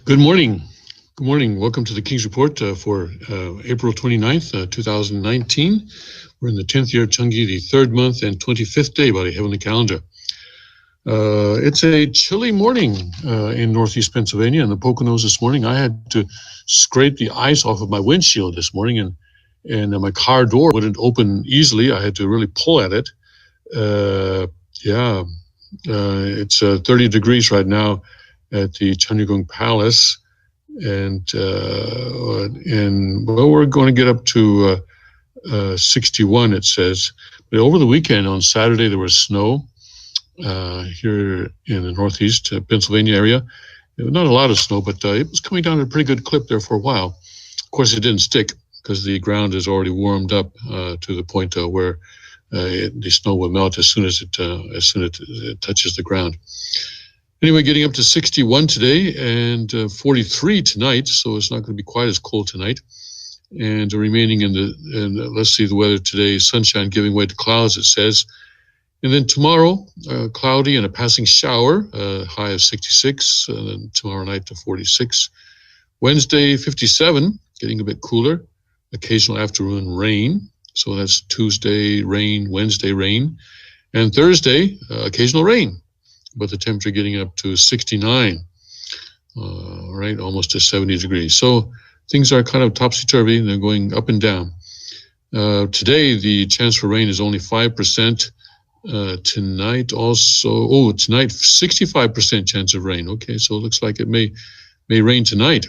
Good morning. Good morning. Welcome to the King's Report for April 29th, 2019. We're in the 10th year of Chungi, the 3rd month and 25th day by the heavenly calendar. It's a chilly morning in northeast Pennsylvania and the Poconos this morning. I had to scrape the ice off of my windshield this morning, and my car door wouldn't open easily. I had to really pull at it. It's 30 degrees right now at the Cheonryung Palace, and we're going to get up to 61, it says. But over the weekend on Saturday there was snow here in the northeast Pennsylvania area. Not a lot of snow, but it was coming down at a pretty good clip there for a while. Of course, it didn't stick because the ground is already warmed up to the point where the snow will melt as soon as it touches the ground. Anyway, getting up to 61 today and 43 tonight, so it's not going to be quite as cold tonight. And remaining let's see the weather today, sunshine giving way to clouds, it says. And then tomorrow, cloudy and a passing shower, high of 66, and then tomorrow night to 46. Wednesday, 57, getting a bit cooler, occasional afternoon rain. So that's Tuesday, rain, Wednesday, rain. And Thursday, occasional rain, but the temperature getting up to 69, right, almost to 70 degrees. So things are kind of topsy-turvy, and they're going up and down. Today, the chance for rain is only 5%. Tonight also, tonight 65% chance of rain. Okay, so it looks like it may rain tonight,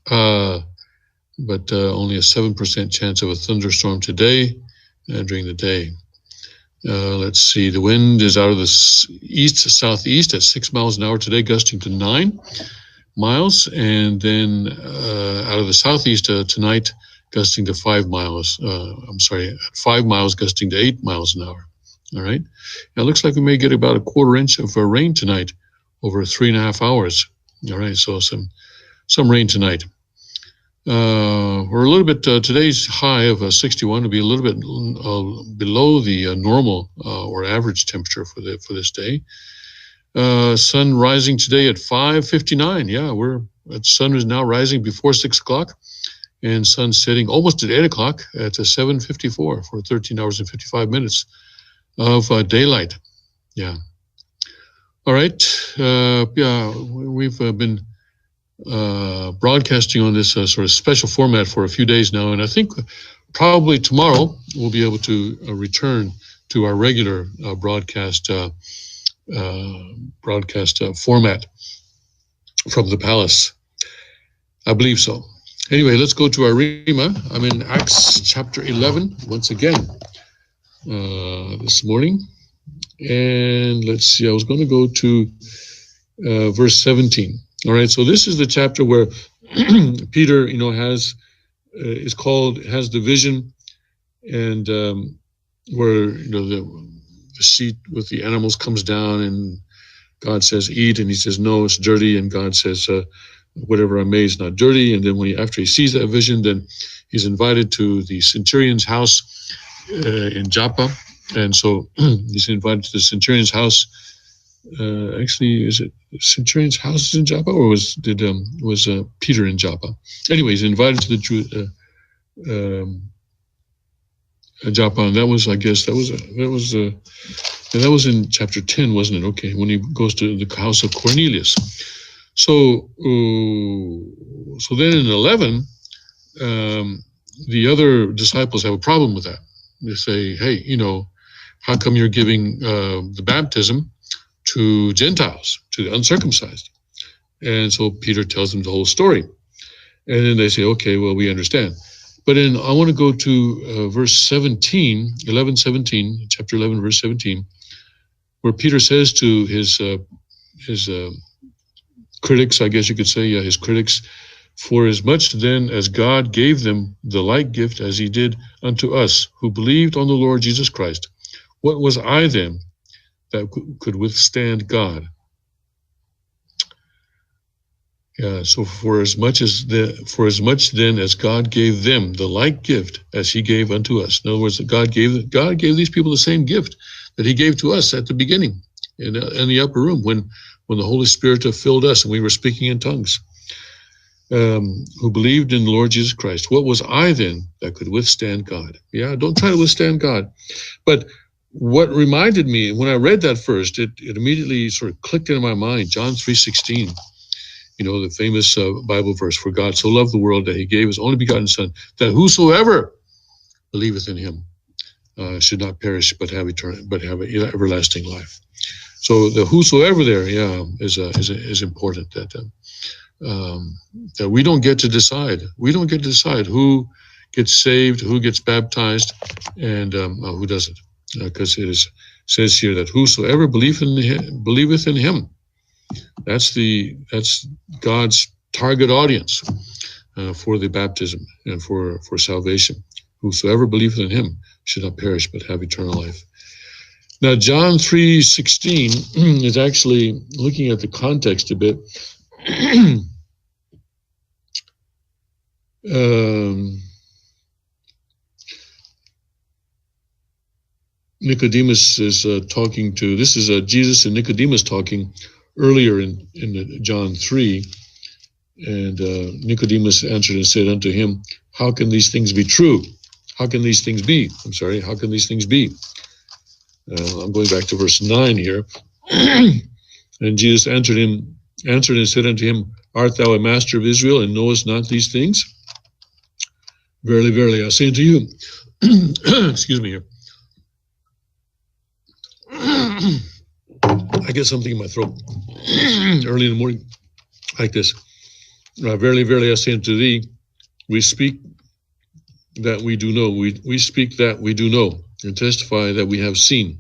but only a 7% chance of a thunderstorm today during the day. Let's see, the wind is out of the east-southeast at 6 miles an hour today, gusting to 9 miles, and then out of the southeast tonight, gusting to 5 miles. 5 miles, gusting to 8 miles an hour. All right. Now it looks like we may get about a quarter inch of rain tonight over 3.5 hours. All right. So some rain tonight. We're a little bit, today's high of 61 will be a little bit below the normal or average temperature for this day. Sun rising today at 5:59. Yeah, the sun is now rising before 6 o'clock, and sun setting almost at 8 o'clock at 7:54 for 13 hours and 55 minutes of daylight. Yeah. All right. We've been broadcasting on this sort of special format for a few days now, and I think probably tomorrow we'll be able to return to our regular broadcast format from the palace. I believe so. Anyway, let's go to our Rhema. I'm in Acts chapter 11 once again this morning, and let's see. I was going to go to verse 17. All right, so this is the chapter where Peter, has the vision, and where the seat with the animals comes down, and God says eat, and he says no, it's dirty, and God says whatever I made is not dirty. And then after he sees that vision, then he's invited to the centurion's house in Joppa, and so he's invited to the centurion's house. Actually, is it centurion's house in Joppa, or was Peter in Joppa? Anyway, he's invited to the Joppa, and that was in chapter 10, wasn't it? Okay, when he goes to the house of Cornelius. So then in 11, the other disciples have a problem with that. They say, hey, how come you're giving the baptism to Gentiles, to the uncircumcised? And so Peter tells them the whole story. And then they say, okay, well, we understand. But then I want to go to verse 17, chapter 11, verse 17, where Peter says to his critics, I guess you could say, his critics, for as much then as God gave them the like gift as he did unto us, who believed on the Lord Jesus Christ, what was I then that could withstand God? So for as much then as God gave them the like gift as he gave unto us. In other words, God gave these people the same gift that he gave to us at the beginning in the upper room when when the Holy Spirit filled us and we were speaking in tongues, who believed in the Lord Jesus Christ. What was I then that could withstand God? Yeah, don't try to withstand God. But what reminded me, when I read that first, it immediately sort of clicked into my mind, John 3:16, the famous Bible verse, for God so loved the world that he gave his only begotten Son, that whosoever believeth in him should not perish, but have everlasting life. So the whosoever there, is important, that we don't get to decide. We don't get to decide who gets saved, who gets baptized, and who doesn't. Because says here that whosoever believeth in him, that's God's target audience for the baptism and for salvation. Whosoever believeth in him should not perish but have eternal life. Now, John 3:16 is actually looking at the context a bit. Nicodemus is talking to, this is Jesus and Nicodemus talking earlier in John 3. And Nicodemus answered and said unto him, how can these things be true? How can these things be? How can these things be? I'm going back to verse 9 here. And Jesus answered and said unto him, art thou a master of Israel, and knowest not these things? Verily, verily, I say unto you, excuse me here. I get something in my throat early in the morning like this. Verily, verily, I say unto thee, we speak that we do know. We speak that we do know, and testify that we have seen,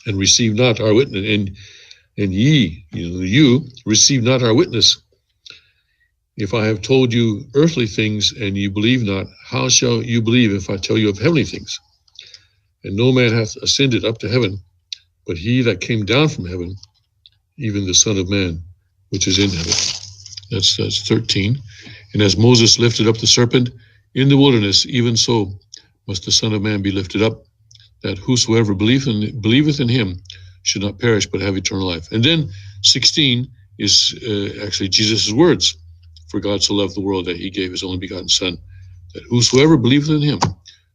and receive not our witness. And ye, you receive not our witness. If I have told you earthly things, and you believe not, how shall you believe if I tell you of heavenly things? And no man hath ascended up to heaven, but he that came down from heaven, even the Son of Man, which is in heaven. That's 13. And as Moses lifted up the serpent in the wilderness, even so must the Son of Man be lifted up, that whosoever believeth in him should not perish, but have eternal life. And then 16 is actually Jesus' words. For God so loved the world that he gave his only begotten Son, that whosoever believeth in him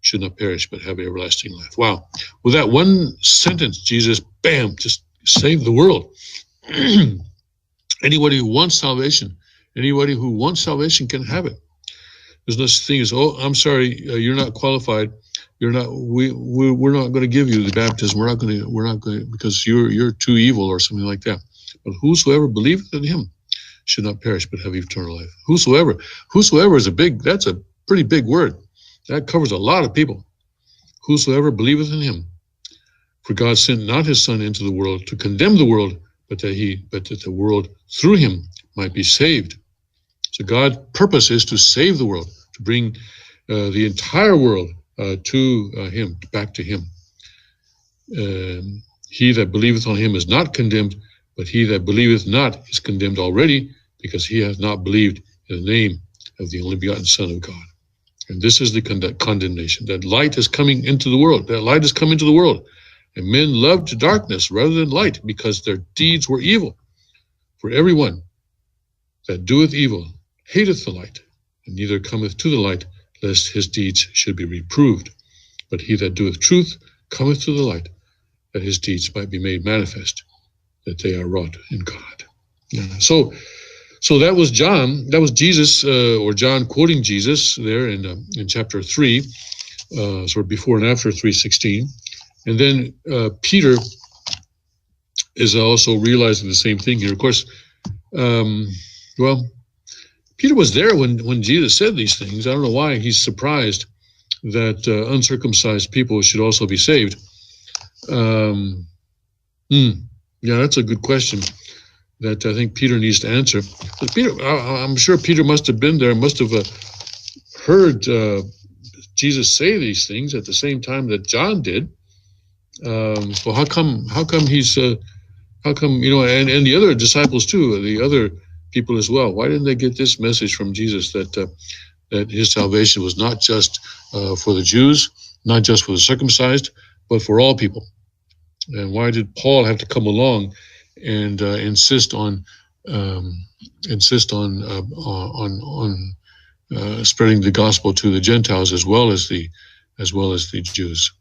should not perish, but have everlasting life. Wow. With that one sentence, Jesus, bam, just saved the world. Anybody who wants salvation can have it. There's no such thing as, oh, I'm sorry, you're not qualified. We're not going to give you the baptism. We're not going to, because you're too evil or something like that. But whosoever believeth in him should not perish, but have eternal life. Whosoever is that's a pretty big word. That covers a lot of people. Whosoever believeth in him. For God sent not his Son into the world to condemn the world, but that the world through him might be saved. So God's purpose is to save the world, to bring the entire world to him, back to him. He that believeth on him is not condemned, but he that believeth not is condemned already, because he hath not believed in the name of the only begotten Son of God. And this is the condemnation, that light is coming into the world. That light is come into the world. And men loved darkness rather than light, because their deeds were evil. For everyone that doeth evil hateth the light, and neither cometh to the light, lest his deeds should be reproved. But he that doeth truth cometh to the light, that his deeds might be made manifest, that they are wrought in God. So that was John. That was Jesus, or John quoting Jesus there in chapter 3, sort of before and after 3:16. And then Peter is also realizing the same thing here. Of course, Peter was there when Jesus said these things. I don't know why he's surprised that uncircumcised people should also be saved. Yeah, that's a good question that I think Peter needs to answer. But I'm sure Peter must have been there, must have heard Jesus say these things at the same time that John did. So how come he's and the other disciples too, the other people as well, why didn't they get this message from Jesus that his salvation was not just for the Jews, not just for the circumcised, but for all people? And why did Paul have to come along and insist on spreading the gospel to the Gentiles as well as the Jews.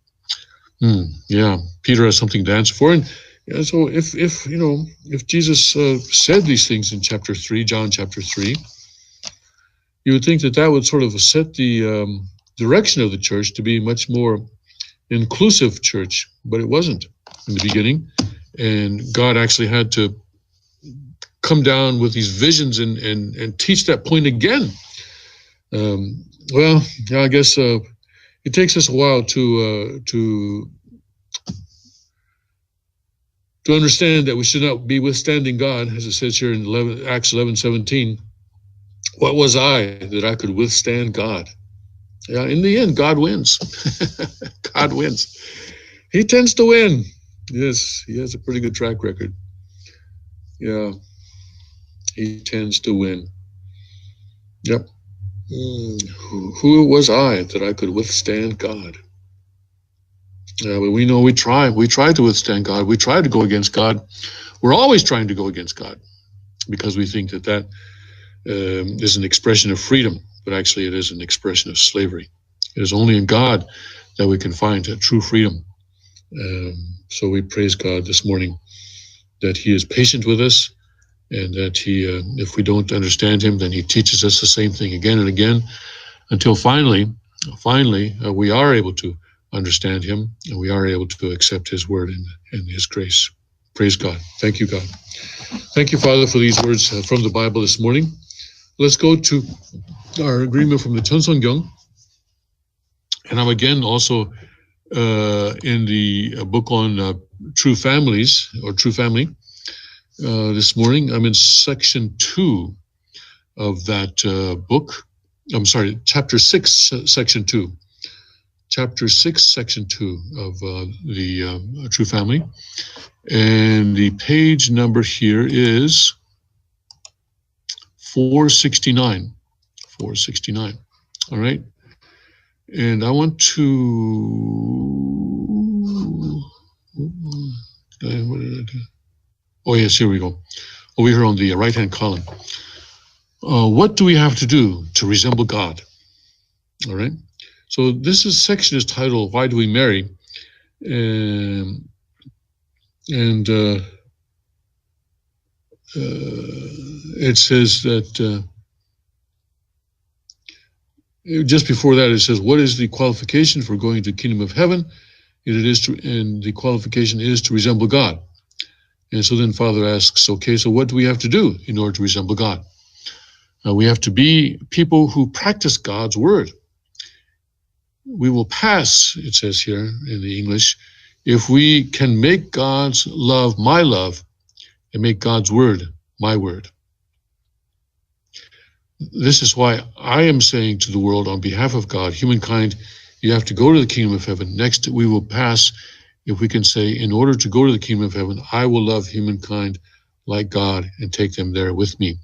Yeah, Peter has something to answer for, and so if Jesus said these things in chapter 3, John chapter 3, you would think that would sort of set the direction of the church to be much more inclusive church, but it wasn't in the beginning, and God actually had to come down with these visions and teach that point again. Well, I guess it takes us a while to understand that we should not be withstanding God, as it says here in Acts 11:17. What was I that I could withstand God? Yeah, in the end, God wins. God wins. He tends to win. Yes, he has a pretty good track record. Yeah, he tends to win. Yep. Who was I that I could withstand God? But we know we try to withstand God. We try to go against God. We're always trying to go against God because we think that is an expression of freedom, but actually it is an expression of slavery. It is only in God that we can find true freedom. So we praise God this morning that he is patient with us, and that he, if we don't understand him, then he teaches us the same thing again and again, until finally, we are able to understand him, and we are able to accept his word and his grace. Praise God. Thank you, God. Thank you, Father, for these words from the Bible this morning. Let's go to our agreement from the Cheonsonggyong. And I'm again also in the book on true families, or true family. This morning, I'm in section 2 of that book. I'm sorry, chapter 6, section 2. Chapter 6, section 2 of the true family. And the page number here is 469. 469. All right. And I want to, what did I do? Oh, yes, here we go. Over here on the right-hand column. What do we have to do to resemble God? All right. So this section is titled, Why Do We Marry? And it says that, just before that, it says, what is the qualification for going to the kingdom of heaven? And the qualification is to resemble God. And so then Father asks, okay, so what do we have to do in order to resemble God? We have to be people who practice God's word. We will pass, it says here in the English, if we can make God's love my love and make God's word my word. This is why I am saying to the world on behalf of God, humankind, you have to go to the kingdom of heaven. Next, we will pass if we can say, in order to go to the kingdom of heaven, I will love humankind like God and take them there with me.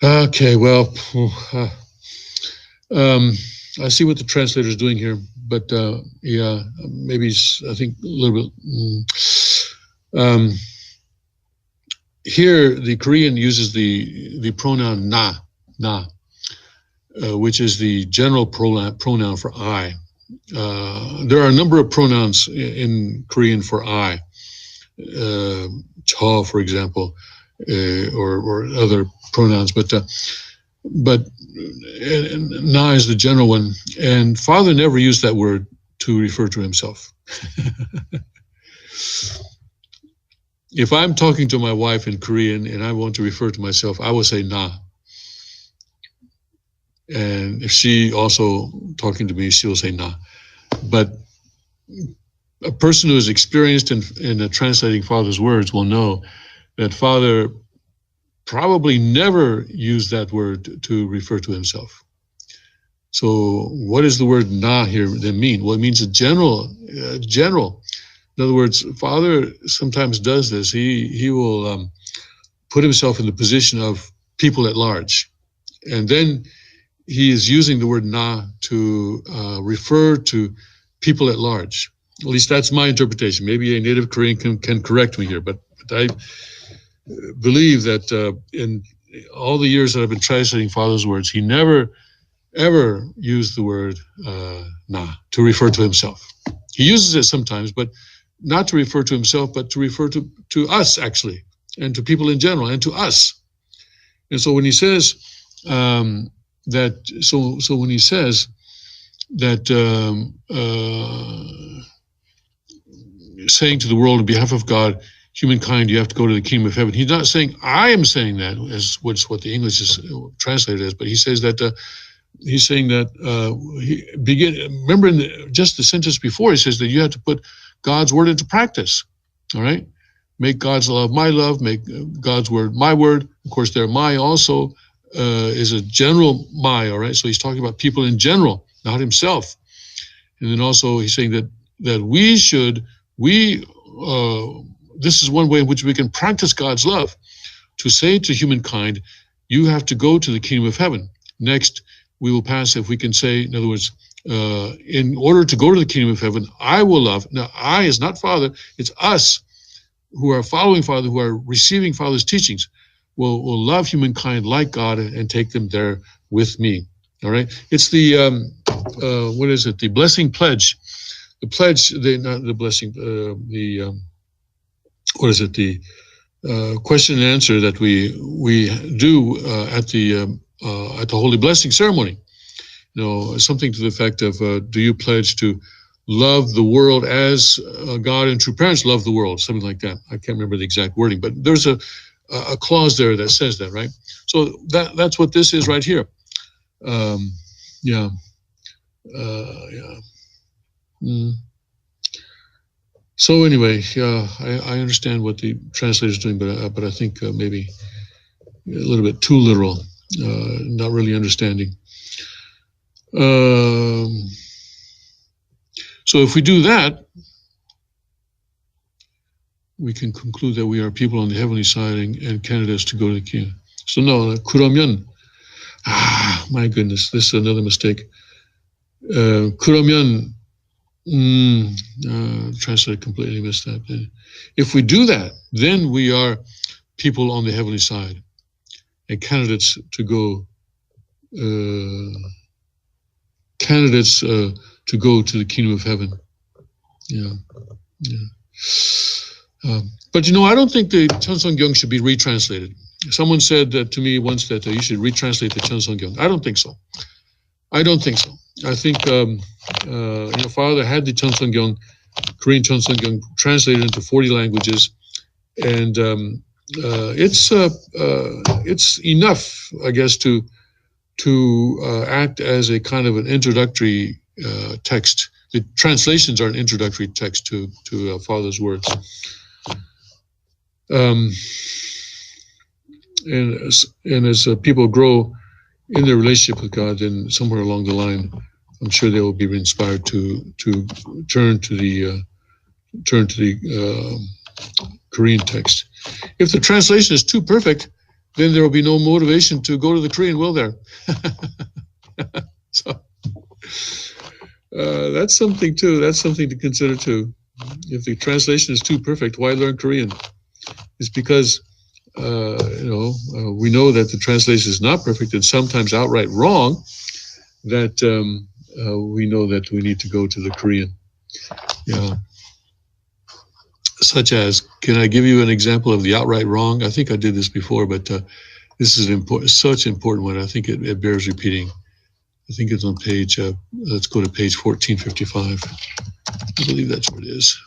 Okay, well, I see what the translator is doing here, but yeah, maybe I think a little bit. Here, the Korean uses the pronoun na, which is the general pronoun for I. There are a number of pronouns in Korean for I, cha, for example, or other pronouns, but na is the general one, and Father never used that word to refer to himself. If I'm talking to my wife in Korean and I want to refer to myself, I will say na. And if she also talking to me, she will say na. But a person who is experienced in translating Father's words will know that Father probably never used that word to refer to himself. So what does the word na here then mean? Well, it means a general. In other words, Father sometimes does this. He will put himself in the position of people at large. And then he is using the word na to refer to people at large. At least that's my interpretation. Maybe a native Korean can correct me here, but But I believe that in all the years that I've been translating Father's words, he never, ever used the word na to refer to himself. He uses it sometimes, but not to refer to himself, but to refer to us, actually, and to people in general, and to us. And so when he says when he says that saying to the world on behalf of God, humankind, you have to go to the kingdom of heaven. He's not saying, I am saying that, as what the English is translated as, but he says that he's saying that remember in just the sentence before, he says that you have to put God's word into practice. All right? Make God's love my love, make God's word my word. Of course, there my also is a general my, all right? So he's talking about people in general, not himself. And then also he's saying that this is one way in which we can practice God's love, to say to humankind, you have to go to the kingdom of heaven. Next, we will pass, if we can say, in other words, in order to go to the kingdom of heaven, I will love. Now, I is not Father, it's us who are following Father, who are receiving Father's teachings, will love humankind like God and take them there with me. All right? It's the, what is it? The blessing pledge. The pledge, not the blessing, what is it? The question and answer that we do at the Holy Blessing ceremony. You know, something to the effect of, do you pledge to love the world as God and true parents love the world? Something like that. I can't remember the exact wording, but there's a clause there that says that, right? So that's what this is right here. So anyway, I understand what the translator is doing, but I think maybe a little bit too literal, not really understanding. So if we do that, we can conclude that we are people on the heavenly side and candidates to go to the kingdom. So no, 그러면, my goodness, this is another mistake. 그러면, translator completely missed that. If we do that, then we are people on the heavenly side and candidates to go to go to the kingdom of heaven. But I don't think the Cheonseongyung should be retranslated. Someone said to me once that you should retranslate the Cheonseongyung. I don't think so. I think Father had the Cheonseongyung, Korean Cheonseongyung, translated into 40 languages, and it's enough, I guess, to act as a kind of an introductory text. The translations are an introductory text to Father's words. And as people grow in their relationship with God, then somewhere along the line, I'm sure they will be inspired to turn to the Korean text. If the translation is too perfect, then there will be no motivation to go to the Korean, will there? So that's something too. That's something to consider too. If the translation is too perfect, why learn Korean? It's because we know that the translation is not perfect and sometimes outright wrong. That we know that we need to go to the Korean. Such as, can I give you an example of the outright wrong? I think I did this before, but this is such an important one. I think it bears repeating. I think it's on page, let's go to page 1455. I believe that's what it is.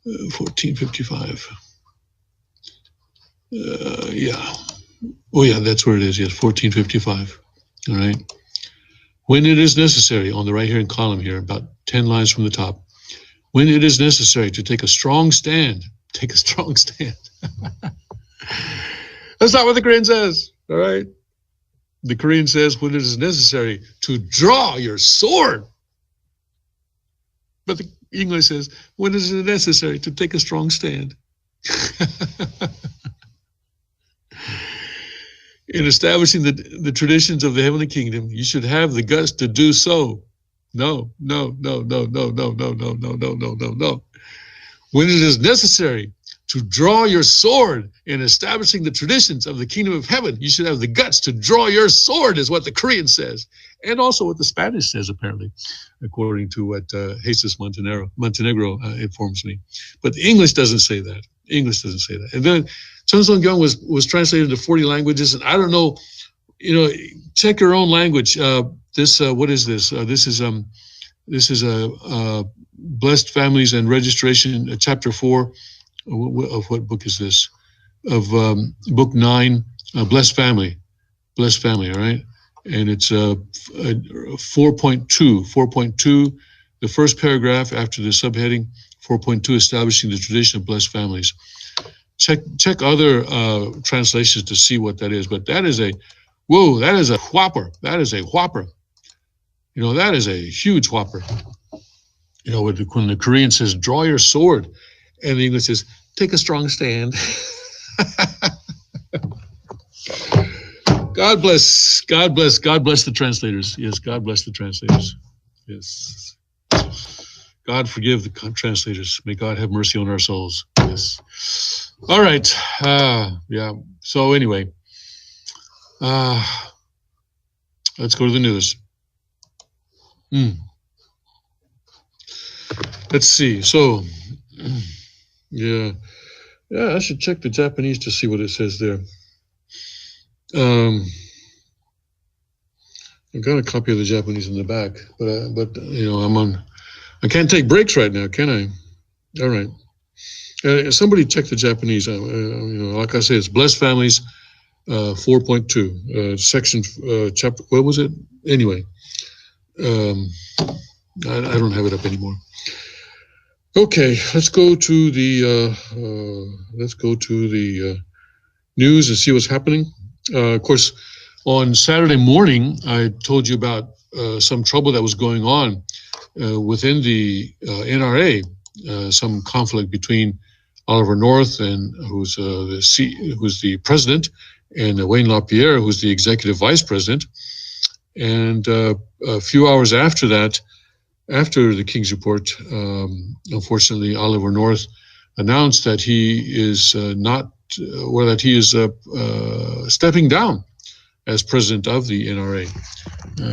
1455. Oh yeah, that's where it is. Yes, 1455. All right. When it is necessary, on the right-hand column here, about 10 lines from the top, when it is necessary to take a strong stand, take a strong stand. That's not what the Korean says, all right? The Korean says when it is necessary to draw your sword. But the English says when it is necessary to take a strong stand. In establishing the traditions of the heavenly kingdom, you should have the guts to do so. No. When it is necessary, to draw your sword in establishing the traditions of the kingdom of heaven. You should have the guts to draw your sword, is what the Korean says. And also what the Spanish says, apparently, according to what Jesus Montenegro informs me. But the English doesn't say that. English doesn't say that. And then Chun Sung-kyung was translated into 40 languages, and I don't know, check your own language. What is this? This is a Blessed Families and Registration, chapter 4. Of what book is this? Of book 9, Blessed Family, all right? And it's 4.2, the first paragraph after the subheading, 4.2, establishing the tradition of blessed families. Check other translations to see what that is, but that is a whopper. That is a whopper. That is a huge whopper. When the Korean says, draw your sword, and the English says, take a strong stand. God bless the translators. Yes, God bless the translators. Yes. God forgive the translators. May God have mercy on our souls. Yes. All right. Yeah. So anyway, let's go to the news. Let's see. So, yeah, I should check the Japanese to see what it says there. I've got a copy of the Japanese in the back, but I can't take breaks right now, can I? All right. Somebody check the Japanese. Like I said, it's Blessed Families, 4.2, section, chapter. What was it? Anyway, I don't have it up anymore. Okay, let's go to the news and see what's happening. Of course, on Saturday morning, I told you about some trouble that was going on within the NRA, some conflict between Oliver North, who's the president, and Wayne LaPierre, who's the executive vice president. And a few hours after that, after the King's Report, unfortunately, Oliver North announced that he is stepping down as president of the NRA.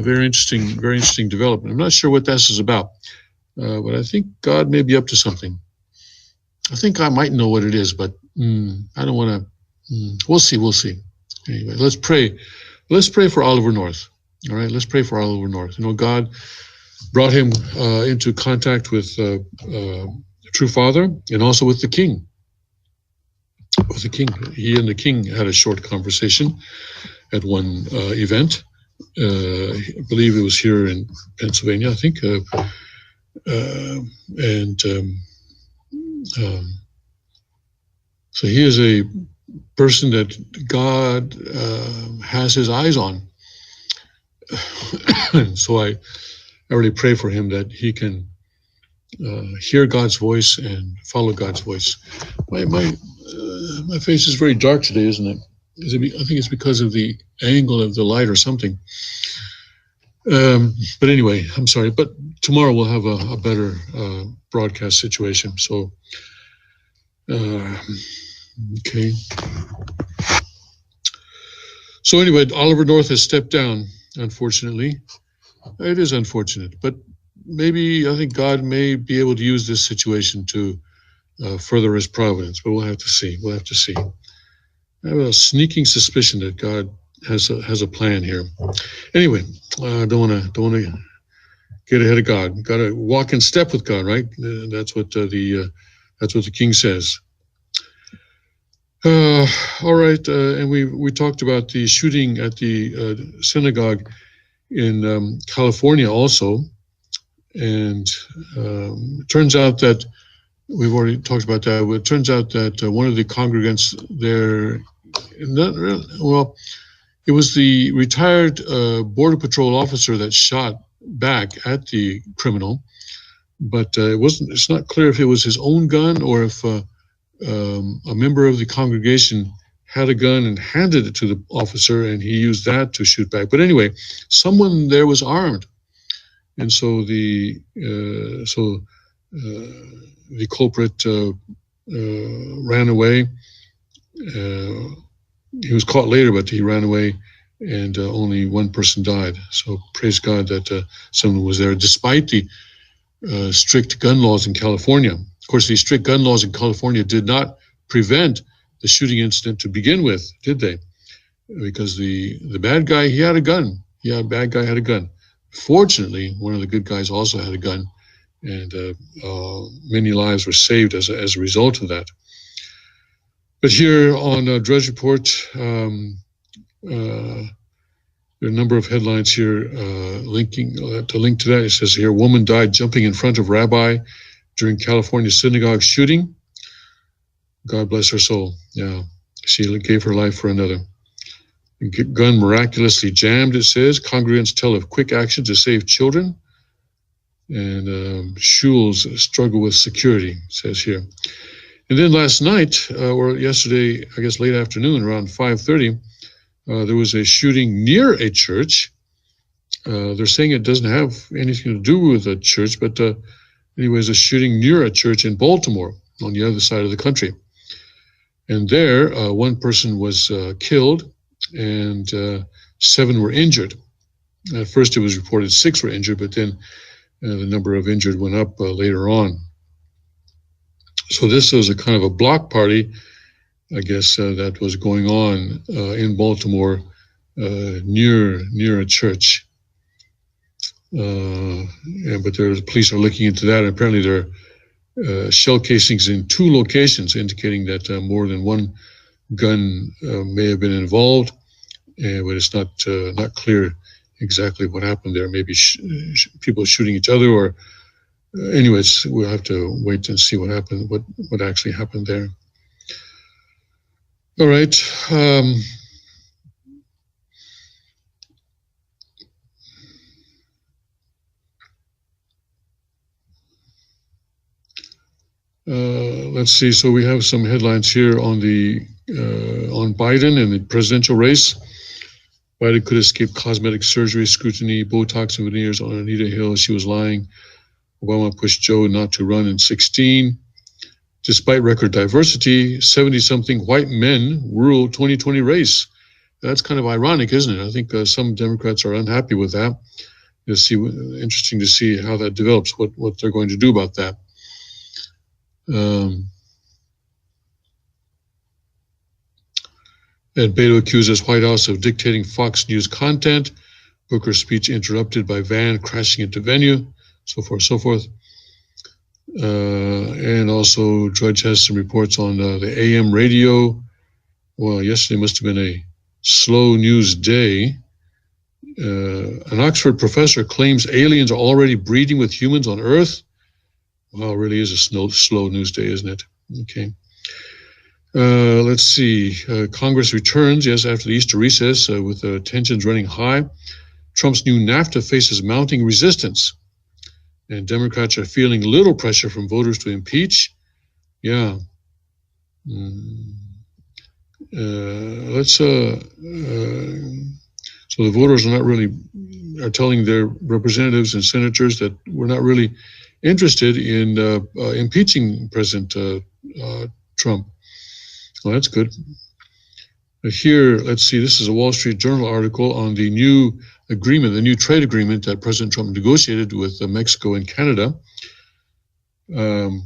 Very interesting development. I'm not sure what this is about, but I think God may be up to something. I think I might know what it is, but I don't want to. We'll see. Anyway, let's pray. Let's pray for Oliver North. All right, let's pray for Oliver North. God brought him into contact with the True Father and also with the King. With the King, he and the King had a short conversation at one event. I believe it was here in Pennsylvania, I think. So he is a person that God has his eyes on. So I really pray for him that he can hear God's voice and follow God's voice. My face is very dark today, isn't it? I think it's because of the angle of the light or something. But anyway, I'm sorry. But tomorrow we'll have a better broadcast situation. So, okay. So anyway, Oliver North has stepped down, unfortunately. It is unfortunate, but maybe I think God may be able to use this situation to further his providence, but we'll have to see. I have a sneaking suspicion that God has a plan here. Anyway, don't want to get ahead of God. Got to walk in step with God, right? That's what the King says. All right, and we talked about the shooting at the synagogue in California also, and it turns out that we've already talked about that. It turns out that one of the congregants there, it was the retired Border Patrol officer that shot back at the criminal, but it's not clear if it was his own gun or if a member of the congregation had a gun and handed it to the officer and he used that to shoot back. But anyway, someone there was armed. And so the culprit ran away. He was caught later, but he ran away, and only one person died. So praise God that someone was there, despite the strict gun laws in California. Of course, these strict gun laws in California did not prevent the shooting incident to begin with, did they? Because the bad guy, he had a gun. Yeah, bad guy had a gun. Fortunately, one of the good guys also had a gun, and many lives were saved as a result of that. But here on Drudge Report, there are a number of headlines here linking to link to that. It says here, woman died jumping in front of rabbi during California synagogue shooting. God bless her soul. Yeah, she gave her life for another. Gun miraculously jammed, it says. Congregants tell of quick action to save children. And schools struggle with security, it says here. And then last night, or yesterday, I guess late afternoon, around 5:30, there was a shooting near a church. They're saying it doesn't have anything to do with a church, but anyways, a shooting near a church in Baltimore on the other side of the country. And there, one person was killed and 7 were injured. At first, it was reported 6 were injured, but then the number of injured went up later on. So this was a kind of a block party, I guess, that was going on in Baltimore near a church. But the police are looking into that. And apparently there are shell casings in 2 locations, indicating that more than one gun may have been involved, but it's not clear exactly what happened there. Maybe people shooting each other, or anyways, we'll have to wait and see what happened, what actually happened there. All right. Let's see. So we have some headlines here on on Biden and the presidential race. Biden could escape cosmetic surgery scrutiny, Botox and veneers on Anita Hill. She was lying. Obama pushed Joe not to run in 2016. Despite record diversity, 70-something white men rule 2020 race. That's kind of ironic, isn't it? I think some Democrats are unhappy with that. Interesting to see how that develops, what they're going to do about that. Ed Beto accuses White House of dictating Fox News content. Booker's speech interrupted by van crashing into venue, so forth, so forth. And also, Drudge has some reports on the AM radio. Well, yesterday must have been a slow news day. An Oxford professor claims aliens are already breeding with humans on Earth. Well, it really is a slow news day, isn't it? Okay. Let's see. Congress returns, yes, after the Easter recess, with tensions running high. Trump's new NAFTA faces mounting resistance, and Democrats are feeling little pressure from voters to impeach. Yeah. So the voters are telling their representatives and senators that we're not really interested in impeaching President Trump. Well, that's good. Here, let's see, this is a Wall Street Journal article on the new agreement, the new trade agreement that President Trump negotiated with Mexico and Canada. And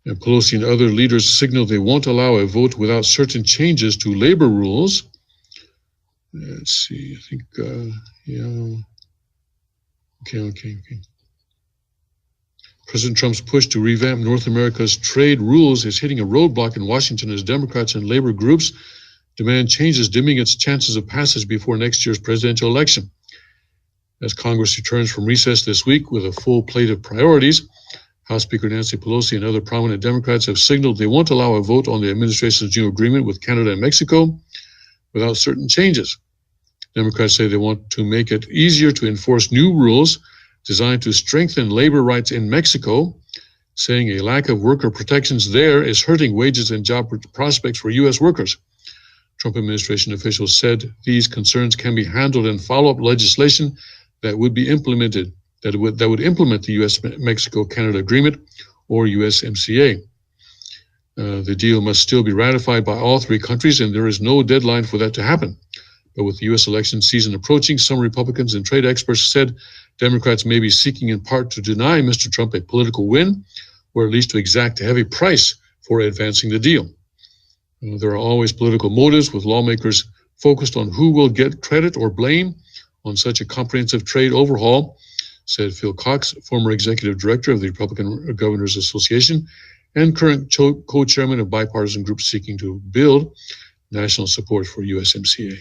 Pelosi and other leaders signaled they won't allow a vote without certain changes to labor rules. Let's see, I think, yeah. Okay. President Trump's push to revamp North America's trade rules is hitting a roadblock in Washington as Democrats and labor groups demand changes, dimming its chances of passage before next year's presidential election. As Congress returns from recess this week with a full plate of priorities, House Speaker Nancy Pelosi and other prominent Democrats have signaled they won't allow a vote on the administration's new agreement with Canada and Mexico without certain changes. Democrats say they want to make it easier to enforce new rules designed to strengthen labor rights in Mexico, saying a lack of worker protections there is hurting wages and job prospects for U.S. workers. Trump administration officials said these concerns can be handled in follow-up legislation that would be implemented, that would implement the U.S.-Mexico-Canada agreement or USMCA. The deal must still be ratified by all three countries, and there is no deadline for that to happen. But with the U.S. election season approaching, some Republicans and trade experts said Democrats may be seeking in part to deny Mr. Trump a political win, or at least to exact a heavy price for advancing the deal. There are always political motives, with lawmakers focused on who will get credit or blame on such a comprehensive trade overhaul, said Phil Cox, former executive director of the Republican Governors Association and current co-chairman of bipartisan groups seeking to build national support for USMCA.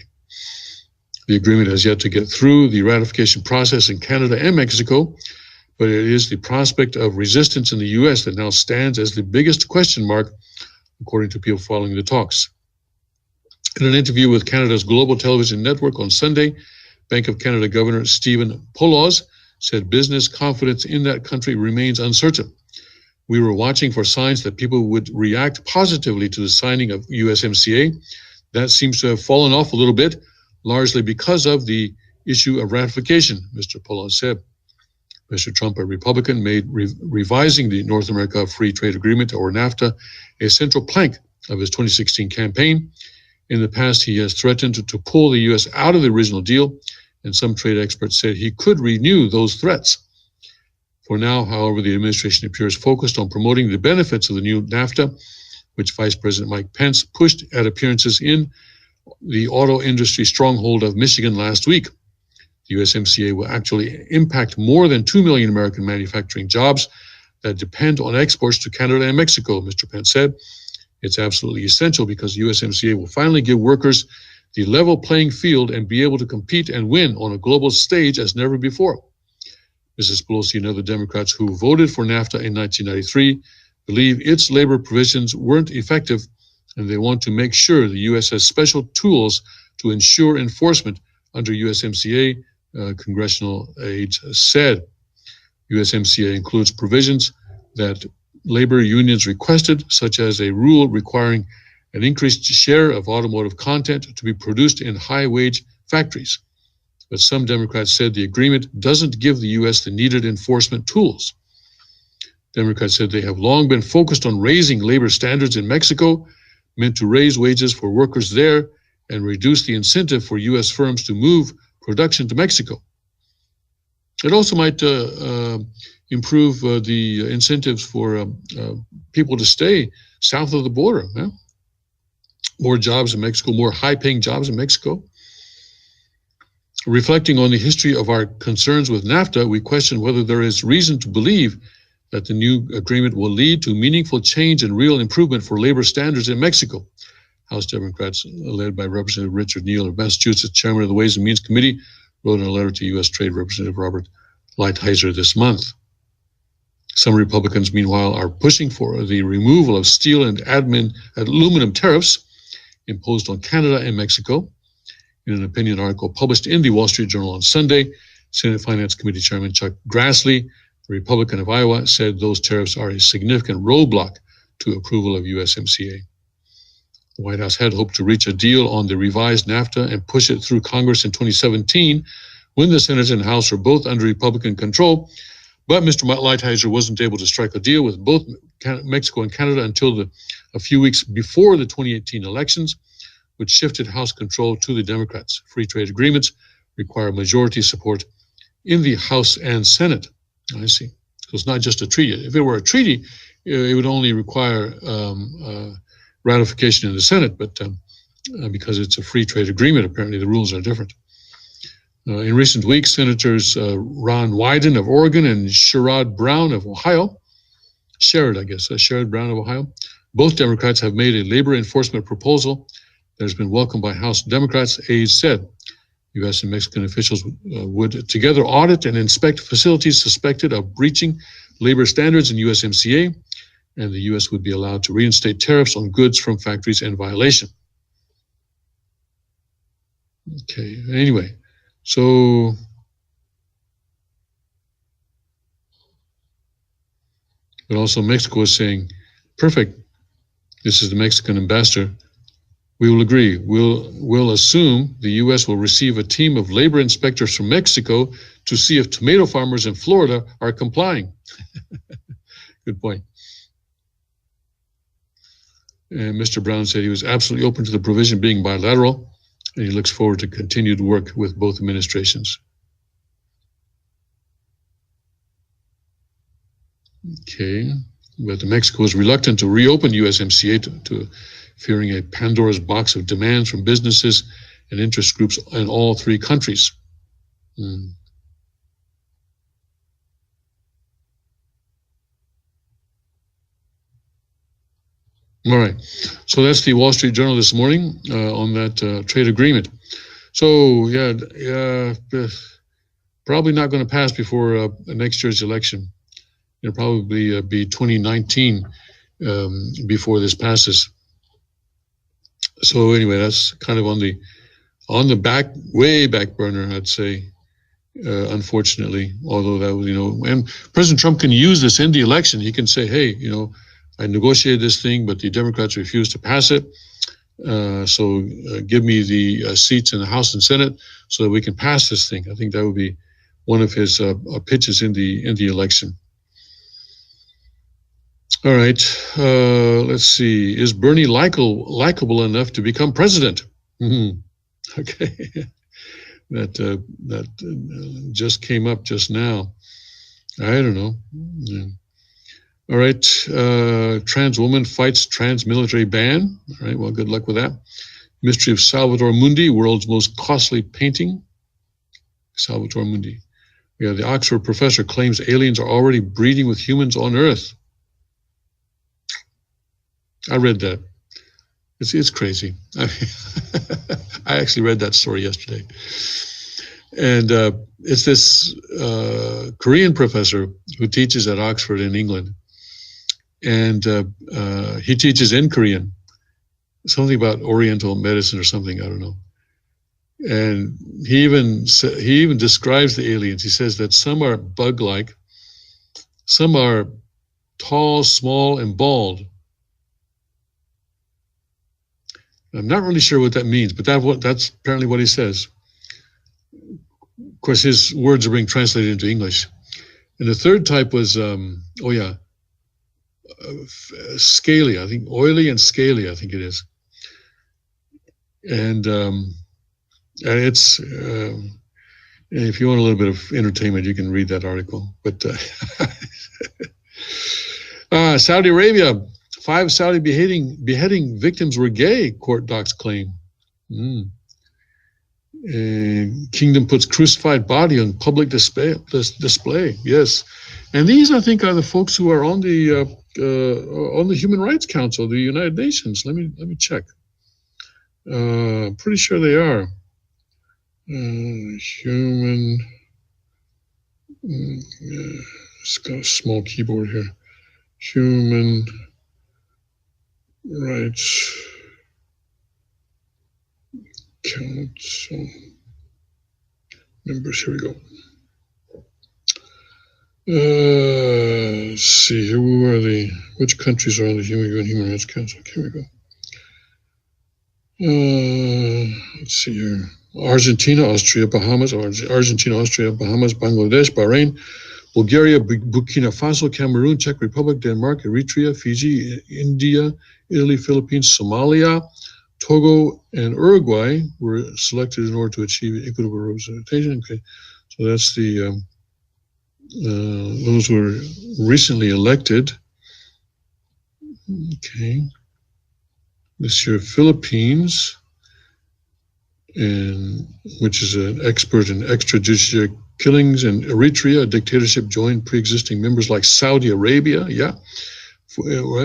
The agreement has yet to get through the ratification process in Canada and Mexico, but it is the prospect of resistance in the U.S. that now stands as the biggest question mark, according to people following the talks. In an interview with Canada's Global Television Network on Sunday, Bank of Canada Governor Stephen Poloz said business confidence in that country remains uncertain. We were watching for signs that people would react positively to the signing of USMCA. That seems to have fallen off a little bit, largely because of the issue of ratification, Mr. Poloz said. Mr. Trump, a Republican, made revising the North America Free Trade Agreement, or NAFTA, a central plank of his 2016 campaign. In the past, he has threatened to pull the U.S. out of the original deal, and some trade experts said he could renew those threats. For now, however, the administration appears focused on promoting the benefits of the new NAFTA, which Vice President Mike Pence pushed at appearances in the auto industry stronghold of Michigan last week. The USMCA will actually impact more than 2 million American manufacturing jobs that depend on exports to Canada and Mexico, Mr. Pence said. It's absolutely essential because USMCA will finally give workers the level playing field and be able to compete and win on a global stage as never before. Mrs. Pelosi and other Democrats who voted for NAFTA in 1993 believe its labor provisions weren't effective, and they want to make sure the U.S. has special tools to ensure enforcement under USMCA, congressional aides said. USMCA includes provisions that labor unions requested, such as a rule requiring an increased share of automotive content to be produced in high-wage factories. But some Democrats said the agreement doesn't give the U.S. the needed enforcement tools. Democrats said they have long been focused on raising labor standards in Mexico, meant to raise wages for workers there and reduce the incentive for U.S. firms to move production to Mexico. It also might improve the incentives for people to stay south of the border. Yeah? More jobs in Mexico, more high-paying jobs in Mexico. Reflecting on the history of our concerns with NAFTA, we question whether there is reason to believe that the new agreement will lead to meaningful change and real improvement for labor standards in Mexico. House Democrats, led by Representative Richard Neal of Massachusetts, chairman of the Ways and Means Committee, wrote in a letter to U.S. Trade Representative Robert Lighthizer this month. Some Republicans, meanwhile, are pushing for the removal of steel and aluminum tariffs imposed on Canada and Mexico. In an opinion article published in the Wall Street Journal on Sunday, Senate Finance Committee Chairman Chuck Grassley, the Republican of Iowa, said those tariffs are a significant roadblock to approval of USMCA. The White House had hoped to reach a deal on the revised NAFTA and push it through Congress in 2017 when the Senate and House were both under Republican control, but Mr. Lighthizer wasn't able to strike a deal with both Mexico and Canada until a few weeks before the 2018 elections, which shifted House control to the Democrats. Free trade agreements require majority support in the House and Senate. I see. So it's not just a treaty. If it were a treaty, it would only require ratification in the Senate, but because it's a free trade agreement, apparently the rules are different. In recent weeks, Senators Ron Wyden of Oregon and Sherrod Brown of Ohio, Sherrod Brown of Ohio, both Democrats have made a labor enforcement proposal that has been welcomed by House Democrats, aides said. U.S. and Mexican officials would together audit and inspect facilities suspected of breaching labor standards in USMCA, and the U.S. would be allowed to reinstate tariffs on goods from factories in violation. Okay, anyway, so but also Mexico is saying, perfect, this is the Mexican ambassador, we will agree. We'll assume the U.S. will receive a team of labor inspectors from Mexico to see if tomato farmers in Florida are complying. Good point. And Mr. Brown said he was absolutely open to the provision being bilateral, and he looks forward to continued work with both administrations. Okay, but Mexico is reluctant to reopen USMCA fearing a Pandora's box of demands from businesses and interest groups in all three countries. All right, so that's the Wall Street Journal this morning on that trade agreement. So probably not going to pass before next year's election. It'll probably be 2019 before this passes. So anyway, that's kind of on the way back burner, I'd say. Unfortunately, although that was, and President Trump can use this in the election. He can say, hey, I negotiated this thing, but the Democrats refused to pass it. So give me the seats in the House and Senate so that we can pass this thing. I think that would be one of his pitches in the election. All right, let's see. Is Bernie likable enough to become president? Okay, that just came up just now. I don't know. Yeah. All right, trans woman fights trans military ban. All right, well, good luck with that. Mystery of Salvator Mundi, world's most costly painting. Salvator Mundi. Yeah, the Oxford professor claims aliens are already breeding with humans on Earth. I read that. It's crazy. I actually read that story yesterday. And it's this Korean professor who teaches at Oxford in England. And he teaches in Korean, something about Oriental medicine or something, I don't know. And he even describes the aliens. He says that some are bug-like, some are tall, small, and bald. I'm not really sure what that means, but that's apparently what he says. Of course, his words are being translated into English. And the third type was, scaly. I think oily and scaly, I think it is. And it's, if you want a little bit of entertainment, you can read that article. But Saudi Arabia. 5 Saudi beheading victims were gay, court docs claim. Kingdom puts crucified body on public display. Yes, and these I think are the folks who are on the Human Rights Council, the United Nations. Let me check. Pretty sure they are. Human. It's got a small keyboard here. Human Rights Council members. Here we go. Let's see. Who are which countries are on the Human Rights Council? Here we go. Let's see here. Argentina, Austria, Bahamas, Bangladesh, Bahrain, Bulgaria, Burkina Faso, Cameroon, Czech Republic, Denmark, Eritrea, Fiji, India, Italy, Philippines, Somalia, Togo, and Uruguay were selected in order to achieve equitable representation. Okay, so that's the those were recently elected. Okay, this year Philippines, and which is an expert in extrajudicial killings, and Eritrea, a dictatorship, joined pre-existing members like Saudi Arabia. Yeah.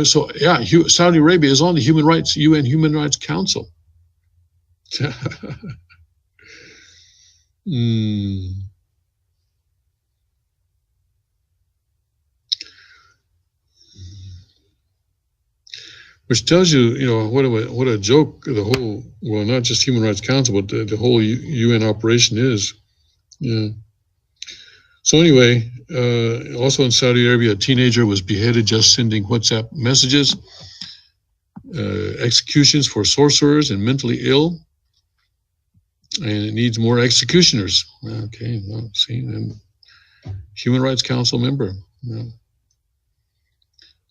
So yeah, Saudi Arabia is on the UN Human Rights Council. Which tells you, what a joke the whole, well, not just Human Rights Council, but the whole UN operation is. Yeah. So anyway, also in Saudi Arabia, a teenager was beheaded just sending WhatsApp messages. Executions for sorcerers and mentally ill. And it needs more executioners. Okay, well, see, and Human Rights Council member. Yeah.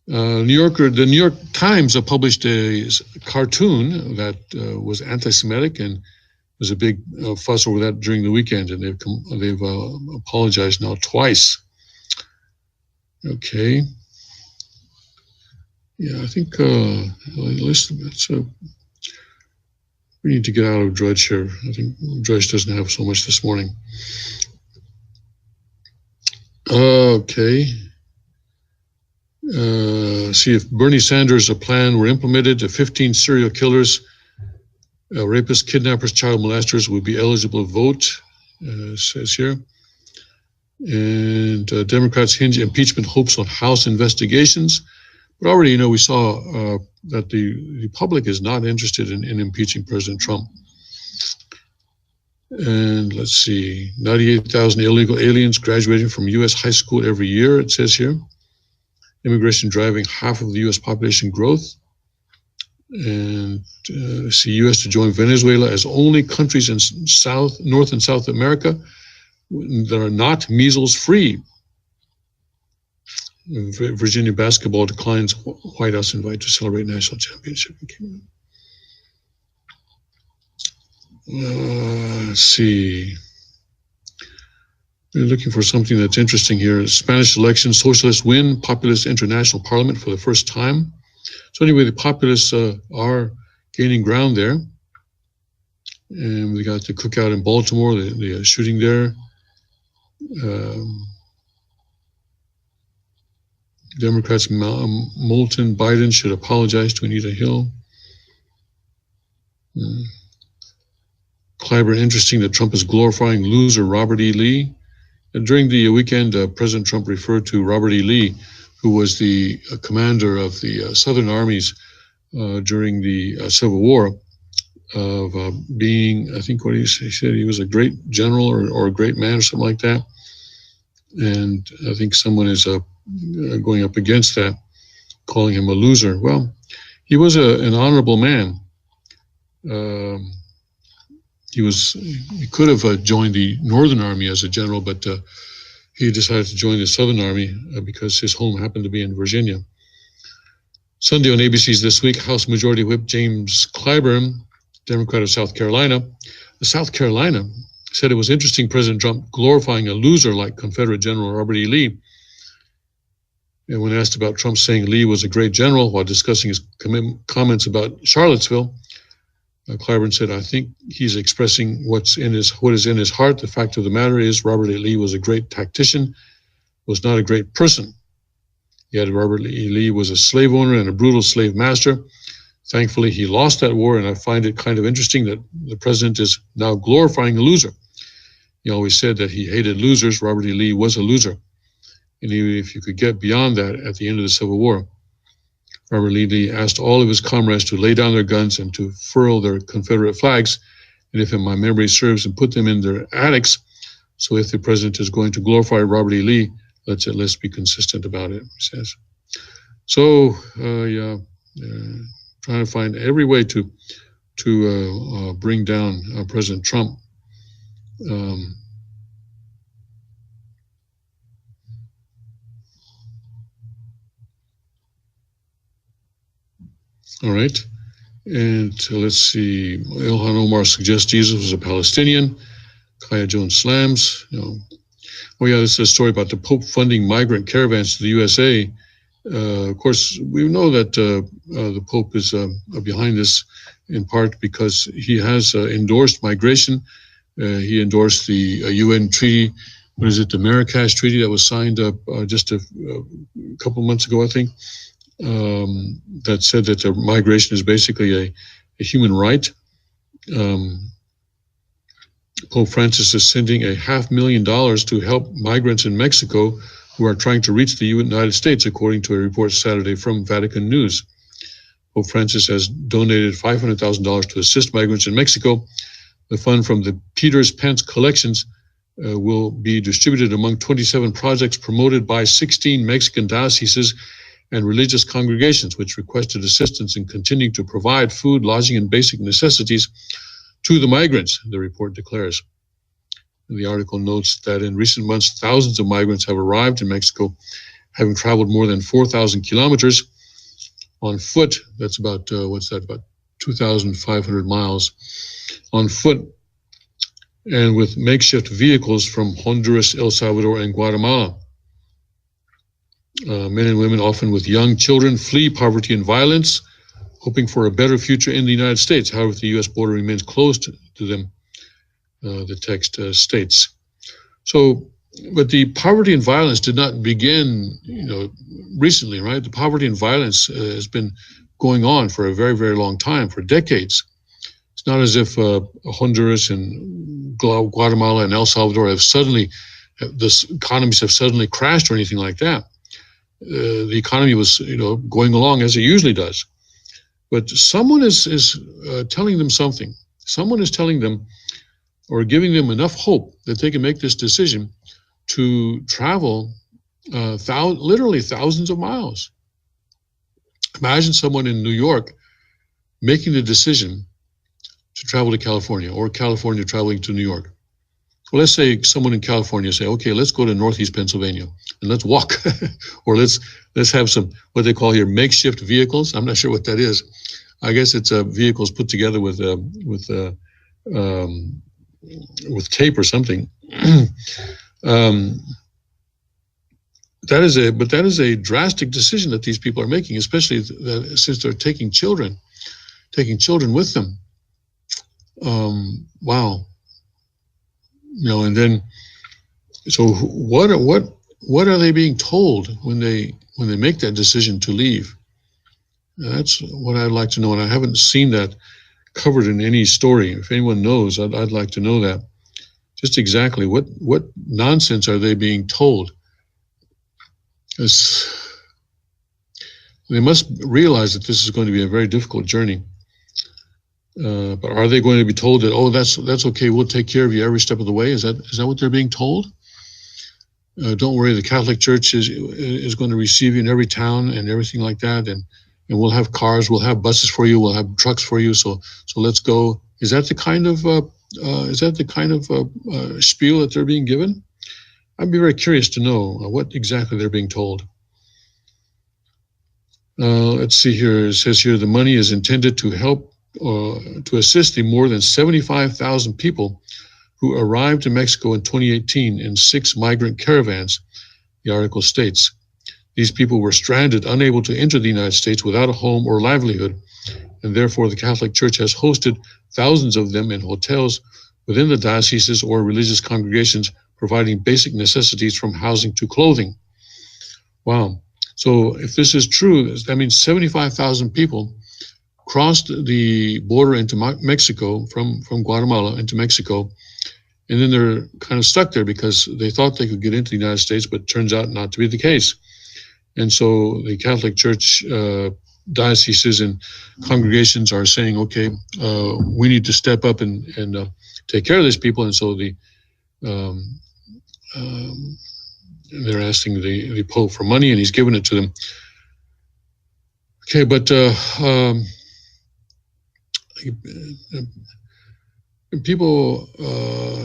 The New York Times published a cartoon that was anti-Semitic, and there's a big fuss over that during the weekend, and they've apologized now twice. Okay. Yeah, I think we need to get out of Drudge here. I think Drudge doesn't have so much this morning. Okay. See if Bernie Sanders' plan were implemented, 15 serial killers, rapists, kidnappers, child molesters would be eligible to vote, says here. And Democrats hinge impeachment hopes on House investigations. But already, we saw that the public is not interested in impeaching President Trump. And let's see, 98,000 illegal aliens graduating from U.S. high school every year, it says here. Immigration driving half of the U.S. population growth. And see U.S. to join Venezuela as only countries in North and South America that are not measles free. Virginia basketball declines White House invite to celebrate national championship. Let's see. We're looking for something that's interesting here. Spanish election, socialists win, populist international parliament for the first time. So anyway, the populists are gaining ground there. And we got the cookout in Baltimore, the shooting there. Democrats molten Biden should apologize to Anita Hill. Clyburn, interesting that Trump is glorifying loser Robert E. Lee. And during the weekend, President Trump referred to Robert E. Lee, who was the commander of the Southern armies during the Civil War, of being, I think what he said, he was a great general or a great man or something like that. And I think someone is going up against that, calling him a loser. Well, he was an honorable man. He could have joined the Northern Army as a general, but he decided to join the Southern Army because his home happened to be in Virginia. Sunday on ABC's This Week, House Majority Whip James Clyburn, Democrat of South Carolina. South Carolina said it was interesting President Trump glorifying a loser like Confederate General Robert E. Lee. And when asked about Trump saying Lee was a great general while discussing his comments about Charlottesville, Clyburn said, I think he's expressing what is in his heart. The fact of the matter is Robert E. Lee was a great tactician, was not a great person. Yet Robert E. Lee was a slave owner and a brutal slave master. Thankfully, he lost that war, and I find it kind of interesting that the president is now glorifying a loser. He always said that he hated losers. Robert E. Lee was a loser. And even if you could get beyond that at the end of the Civil War, Robert E. Lee asked all of his comrades to lay down their guns and to furl their Confederate flags, and if my memory serves, and put them in their attics. So if the president is going to glorify Robert E. Lee, let's at least be consistent about it, he says. So, trying to find every way to bring down President Trump. All right, and let's see. Ilhan Omar suggests Jesus was a Palestinian. Kaya Jones slams. Oh yeah, this is a story about the Pope funding migrant caravans to the USA. Of course, we know that the Pope is behind this in part because he has endorsed migration. He endorsed the UN treaty. What is it? The Marrakesh Treaty that was signed up just a couple months ago, I think. That said that migration is basically a human right. Pope Francis is sending $500,000 to help migrants in Mexico who are trying to reach the United States, according to a report Saturday from Vatican News. Pope Francis has donated $500,000 to assist migrants in Mexico. The fund from the Peters Pence collections will be distributed among 27 projects promoted by 16 Mexican dioceses and religious congregations, which requested assistance in continuing to provide food, lodging, and basic necessities to the migrants, the report declares. And the article notes that in recent months, thousands of migrants have arrived in Mexico, having traveled more than 4,000 kilometers on foot. That's about, about 2,500 miles on foot, and with makeshift vehicles from Honduras, El Salvador, and Guatemala. Men and women, often with young children, flee poverty and violence, hoping for a better future in the United States. However, the U.S. border remains closed to them, the text states. So, but the poverty and violence did not begin, recently, right? The poverty and violence has been going on for a very, very long time, for decades. It's not as if Honduras and Guatemala and El Salvador the economies have suddenly crashed or anything like that. The economy was, going along as it usually does. But someone is telling them something. Someone is telling them or giving them enough hope that they can make this decision to travel literally thousands of miles. Imagine someone in New York making the decision to travel to California, or California traveling to New York. Well, let's say someone in California say, okay, let's go to Northeast Pennsylvania and let's walk, or let's have some, what they call here, makeshift vehicles. I'm not sure what that is. I guess it's vehicles put together with tape or something. That is a drastic decision that these people are making, especially since they're taking children with them. Wow. And then, so what are they being told when they make that decision to leave? That's what I'd like to know, and I haven't seen that covered in any story. If anyone knows, I'd like to know that. Just exactly what nonsense are they being told? They must realize that this is going to be a very difficult journey. But are they going to be told that, oh, that's okay, we'll take care of you every step of the way? Is that what they're being told? Don't worry, the Catholic Church is going to receive you in every town and everything like that, and we'll have cars, we'll have buses for you, we'll have trucks for you. So let's go. Is that the kind of spiel that they're being given? I'd be very curious to know what exactly they're being told. Let's see here. It says here the money is intended to help to assist the more than 75,000 people who arrived in Mexico in 2018 in 6 migrant caravans, the article states. These people were stranded, unable to enter the United States without a home or livelihood, and therefore the Catholic Church has hosted thousands of them in hotels within the dioceses or religious congregations, providing basic necessities from housing to clothing. Wow. So if this is true, that means 75,000 people crossed the border into Mexico from Guatemala into Mexico, and then they're kind of stuck there because they thought they could get into the United States, but turns out not to be the case. And so the Catholic Church dioceses and congregations are saying, okay, we need to step up and take care of these people. And so they're asking the Pope for money, and he's giving it to them. Okay, but people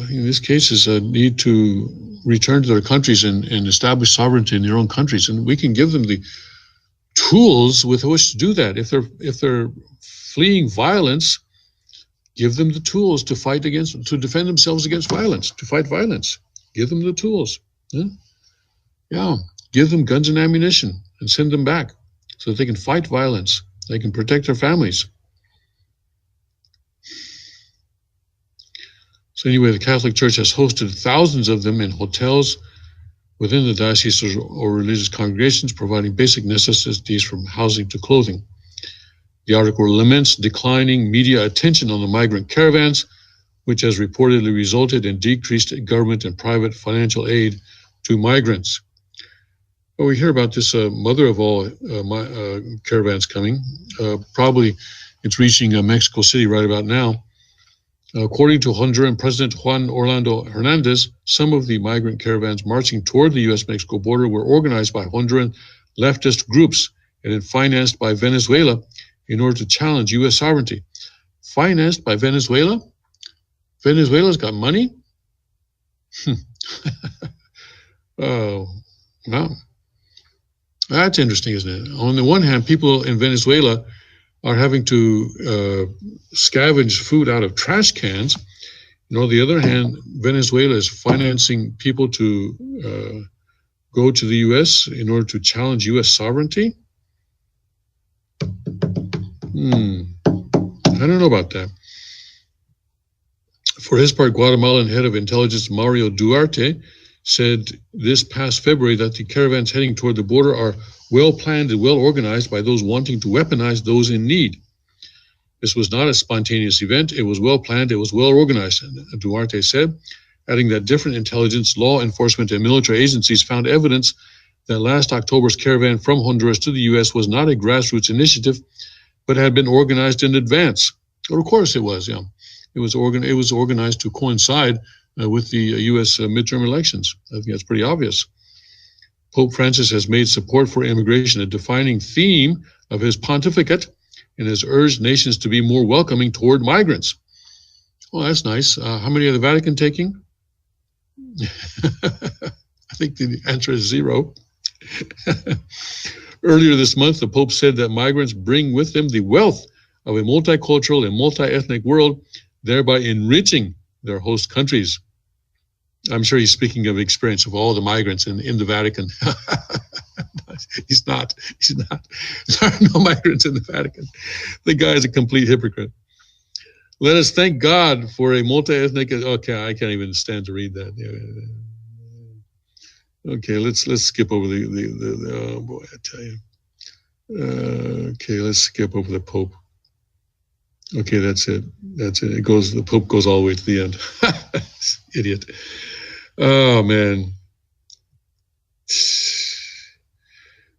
in these cases need to return to their countries and establish sovereignty in their own countries, and we can give them the tools with which to do that. If they're fleeing violence, give them the tools to defend themselves against violence, to fight violence. Give them the tools. Yeah, give them guns and ammunition and send them back so that they can fight violence. They can protect their families. So anyway, the Catholic Church has hosted thousands of them in hotels within the dioceses or religious congregations, providing basic necessities from housing to clothing. The article laments declining media attention on the migrant caravans, which has reportedly resulted in decreased government and private financial aid to migrants. Well, we hear about this mother of all caravans coming. Probably it's reaching Mexico City right about now. According to Honduran President Juan Orlando Hernandez, some of the migrant caravans marching toward the U.S.-Mexico border were organized by Honduran leftist groups and then financed by Venezuela in order to challenge U.S. sovereignty. Financed by Venezuela? Venezuela's got money? Oh, wow. That's interesting, isn't it? On the one hand, people in Venezuela are having to scavenge food out of trash cans. And on the other hand, Venezuela is financing people to go to the U.S. in order to challenge U.S. sovereignty. I don't know about that. For his part, Guatemalan head of intelligence Mario Duarte said this past February that the caravans heading toward the border are well planned and well organized by those wanting to weaponize those in need. This was not a spontaneous event. It was well planned. It was well organized, Duarte said, adding that different intelligence, law enforcement, and military agencies found evidence that last October's caravan from Honduras to the U.S. was not a grassroots initiative, but had been organized in advance. Well, of course it was, yeah. It was organized to coincide with the U.S. Midterm elections. I think that's pretty obvious. Pope Francis has made support for immigration a defining theme of his pontificate and has urged nations to be more welcoming toward migrants. Well, that's nice. How many are the Vatican taking? I think the answer is 0. Earlier this month, the Pope said that migrants bring with them the wealth of a multicultural and multi-ethnic world, thereby enriching their host countries. I'm sure he's speaking of experience of all the migrants in the Vatican. He's not. There are no migrants in the Vatican. The guy is a complete hypocrite. Let us thank God for a multi-ethnic. Okay, I can't even stand to read that. Okay, let's skip over the oh boy, I tell you. Okay, let's skip over the Pope. Okay, that's it. The Pope goes all the way to the end. Idiot. Oh man.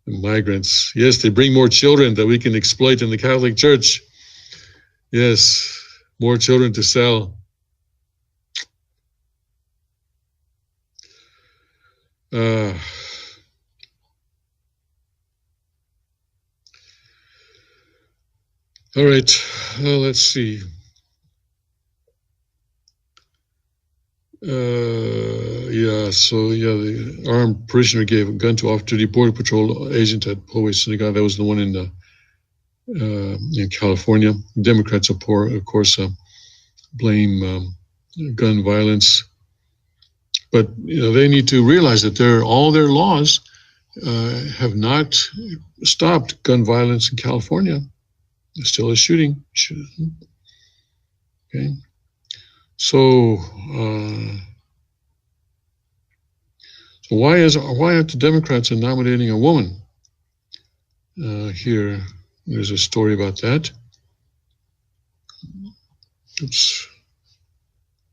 The migrants. Yes, they bring more children that we can exploit in the Catholic Church. Yes, more children to sell. All right, let's see. The armed parishioner gave a gun to off-duty border patrol agent at Poway Synagogue. That was the one in California. Democrats, of course, blame gun violence, but they need to realize that all their laws have not stopped gun violence in California. There's still a shooting. Okay. So why aren't the Democrats nominating a woman? Here, there's a story about that. Oops.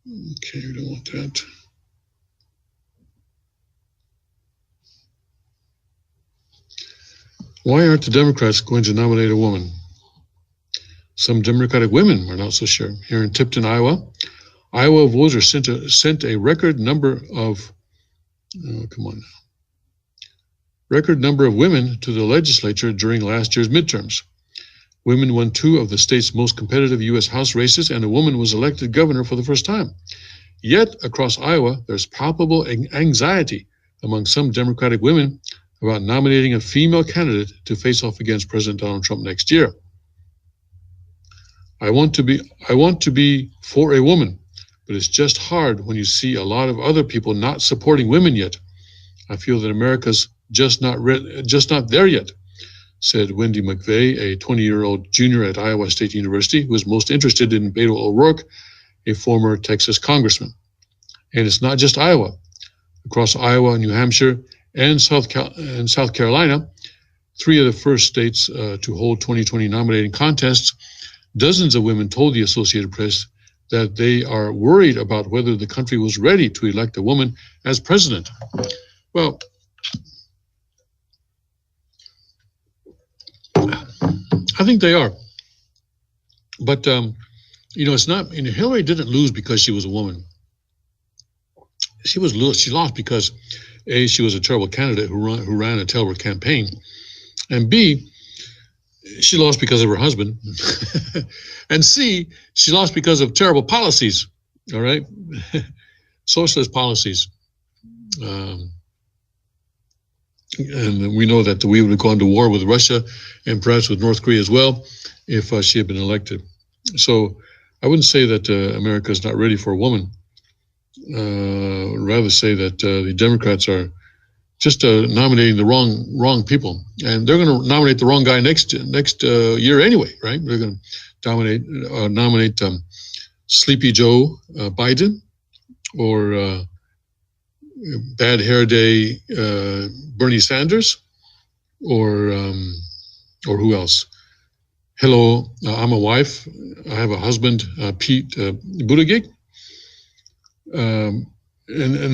Okay, we don't want that. Why aren't the Democrats going to nominate a woman? Some Democratic women are not so sure. Here in Tipton, Iowa voters sent a record number of record number of women to the legislature during last year's midterms. Women won 2 of the state's most competitive U.S. House races, and a woman was elected governor for the first time. Yet, across Iowa, there's palpable anxiety among some Democratic women about nominating a female candidate to face off against President Donald Trump next year. I want to be for a woman, but it's just hard when you see a lot of other people not supporting women yet. I feel that America's just not there yet, said Wendy McVeigh, a 20-year-old junior at Iowa State University who is most interested in Beto O'Rourke, a former Texas congressman. And it's not just Iowa. Across Iowa, New Hampshire, and South Carolina, 3 of the first states to hold 2020 nominating contests, dozens of women told the Associated Press that they are worried about whether the country was ready to elect a woman as president. Well, I think they are. But, it's not, Hillary didn't lose because she was a woman. She lost because, A, she was a terrible candidate who ran a terrible campaign, and B, she lost because of her husband, and C, she lost because of terrible policies, all right? Socialist policies. And we know that we would have gone to war with Russia and perhaps with North Korea as well if she had been elected. So I wouldn't say that America is not ready for a woman. Rather say that the Democrats are just nominating the wrong people, and they're going to nominate the wrong guy next year anyway, right? They're going to nominate Sleepy Joe Biden, or Bad Hair Day Bernie Sanders, or who else? Hello, I'm a wife. I have a husband, Pete Buttigieg. And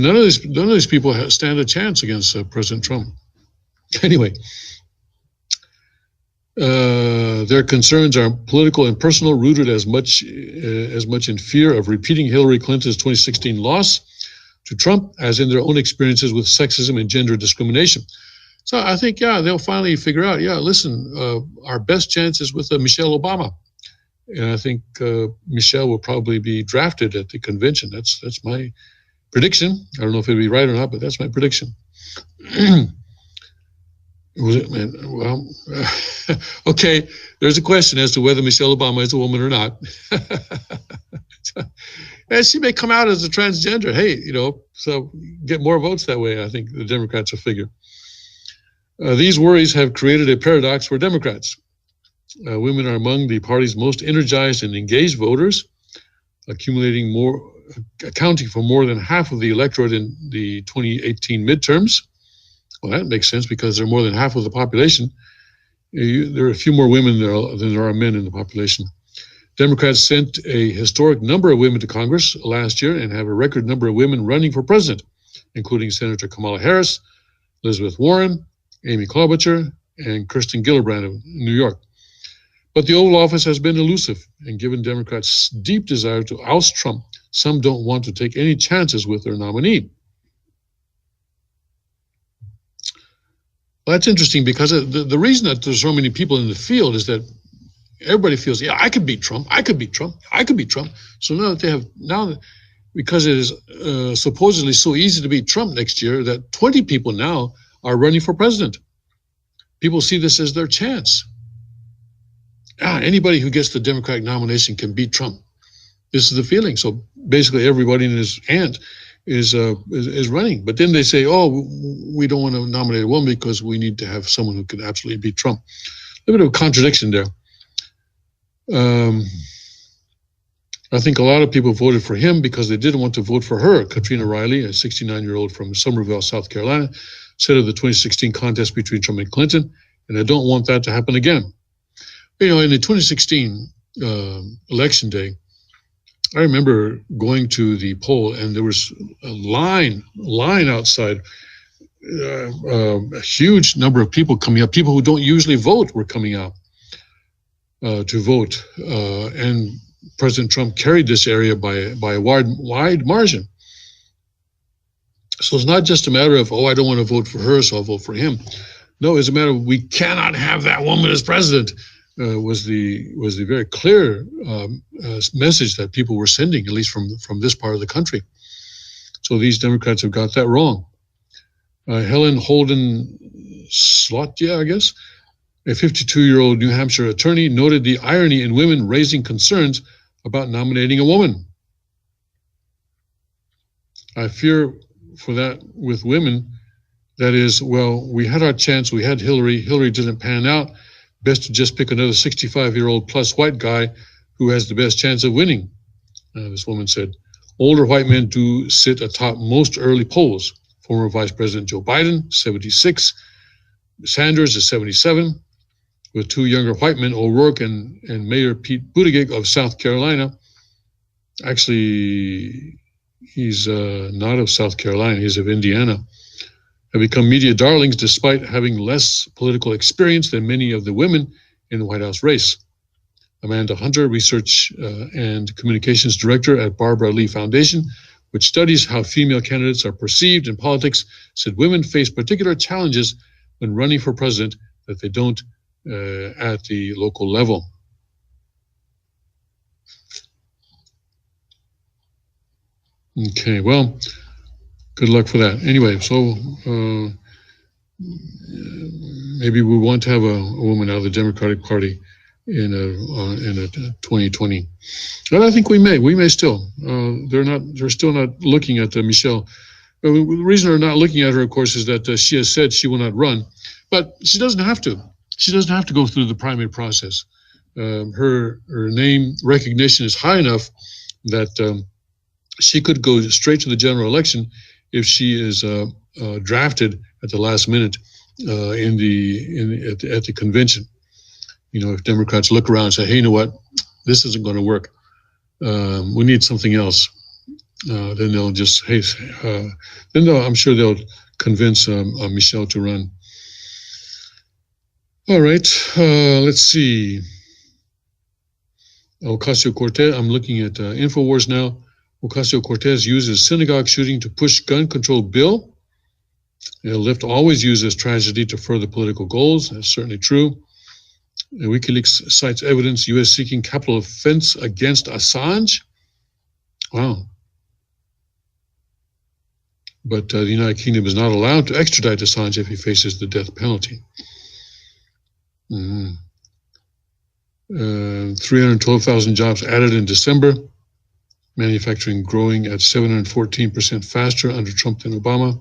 none of these people stand a chance against President Trump. Anyway, their concerns are political and personal, rooted as much in fear of repeating Hillary Clinton's 2016 loss to Trump as in their own experiences with sexism and gender discrimination. So I think, they'll finally figure out, listen, our best chance is with Michelle Obama. And I think Michelle will probably be drafted at the convention. That's my prediction. I don't know if it'll be right or not, but that's my prediction. Well, okay, there's a question as to whether Michelle Obama is a woman or not. And she may come out as a transgender. Hey, so get more votes that way. I think the Democrats will figure. These worries have created a paradox for Democrats. Women are among the party's most energized and engaged voters, accounting for more than half of the electorate in the 2018 midterms. Well, that makes sense because they're more than half of the population. There are a few more women than there are men in the population. Democrats sent a historic number of women to Congress last year and have a record number of women running for president, including Senator Kamala Harris, Elizabeth Warren, Amy Klobuchar, and Kirsten Gillibrand of New York. But the Oval Office has been elusive, and given Democrats' deep desire to oust Trump, some don't want to take any chances with their nominee. Well, that's interesting because the reason that there's so many people in the field is that everybody feels, I could beat Trump, I could beat Trump, I could beat Trump. So because it is supposedly so easy to beat Trump next year, that 20 people now are running for president. People see this as their chance. Anybody who gets the Democratic nomination can beat Trump. This is the feeling. So basically everybody in his aunt is running. But then they say, we don't want to nominate a woman because we need to have someone who can absolutely beat Trump. A bit of a contradiction there. I think a lot of people voted for him because they didn't want to vote for her. Katrina Riley, a 69-year-old from Somerville, South Carolina, said of the 2016 contest between Trump and Clinton, and I don't want that to happen again. In the 2016 election day, I remember going to the poll and there was a line outside, a huge number of people coming up. People who don't usually vote were coming out to vote. And President Trump carried this area by a wide margin. So it's not just a matter of, I don't want to vote for her, so I'll vote for him. No, it's a matter of we cannot have that woman as president. Was the very clear message that people were sending, at least from this part of the country. So these Democrats have got that wrong. Helen Holden Slotja, I guess, a 52-year-old New Hampshire attorney, noted the irony in women raising concerns about nominating a woman. I fear for that with women. That is, we had our chance. We had Hillary. Hillary didn't pan out. Best to just pick another 65-year-old plus white guy who has the best chance of winning. This woman said, older white men do sit atop most early polls. Former Vice President Joe Biden, 76. Sanders is 77. With two younger white men, O'Rourke and Mayor Pete Buttigieg of South Carolina. Actually, he's not of South Carolina, he's of Indiana. Have become media darlings despite having less political experience than many of the women in the White House race. Amanda Hunter, Research and Communications Director at Barbara Lee Foundation, which studies how female candidates are perceived in politics, said women face particular challenges when running for president that they don't at the local level. Okay, well, good luck for that. Anyway, so maybe we want to have a woman out of the Democratic Party in a 2020. And I think we may still. They're still not looking at Michelle. The reason they're not looking at her, of course, is that she has said she will not run, but she doesn't have to. She doesn't have to go through the primary process. Her name recognition is high enough that she could go straight to the general election if she is drafted at the last minute at the convention. You know, if Democrats look around and say, "Hey, you know what? This isn't going to work. We need something else." Then they'll just I'm sure they'll convince Michelle to run. All right, let's see. Ocasio-Cortez. I'm looking at Infowars now. Ocasio-Cortez uses synagogue shooting to push gun control bill. The left always uses tragedy to further political goals. That's certainly true. WikiLeaks cites evidence U.S. seeking capital offense against Assange. Wow. But the United Kingdom is not allowed to extradite Assange if he faces the death penalty. 312,000 jobs added in December. Manufacturing growing at 714% faster under Trump than Obama.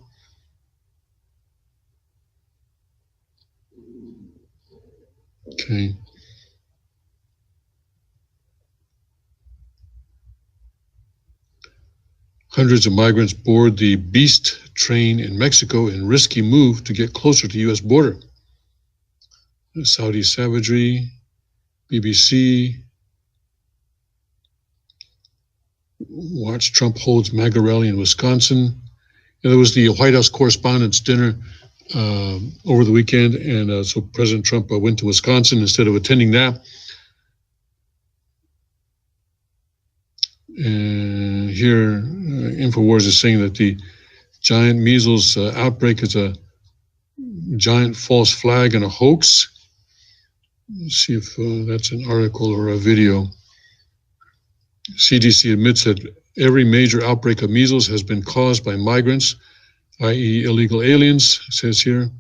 Okay. Hundreds of migrants board the Beast train in Mexico in risky move to get closer to U.S. border. Saudi savagery, BBC. Watch Trump holds MAGA rally in Wisconsin. And there was the White House Correspondents' Dinner over the weekend, and so President Trump went to Wisconsin instead of attending that. And here, Infowars is saying that the giant measles outbreak is a giant false flag and a hoax. Let's see if that's an article or a video. CDC admits that every major outbreak of measles has been caused by migrants, i.e. illegal aliens, it says here.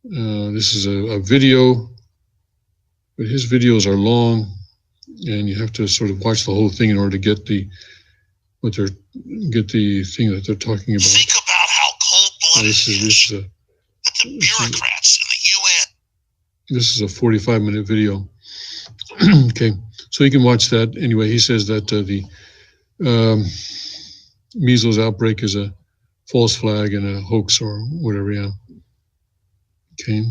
This is a video, but his videos are long, and you have to sort of watch the whole thing in order to get the thing that they're talking about. Think about how cold-blooded it is that the bureaucrats in the UN. This is a 45-minute video. Okay, so you can watch that. Anyway, he says that the measles outbreak is a false flag and a hoax or whatever, yeah. Okay.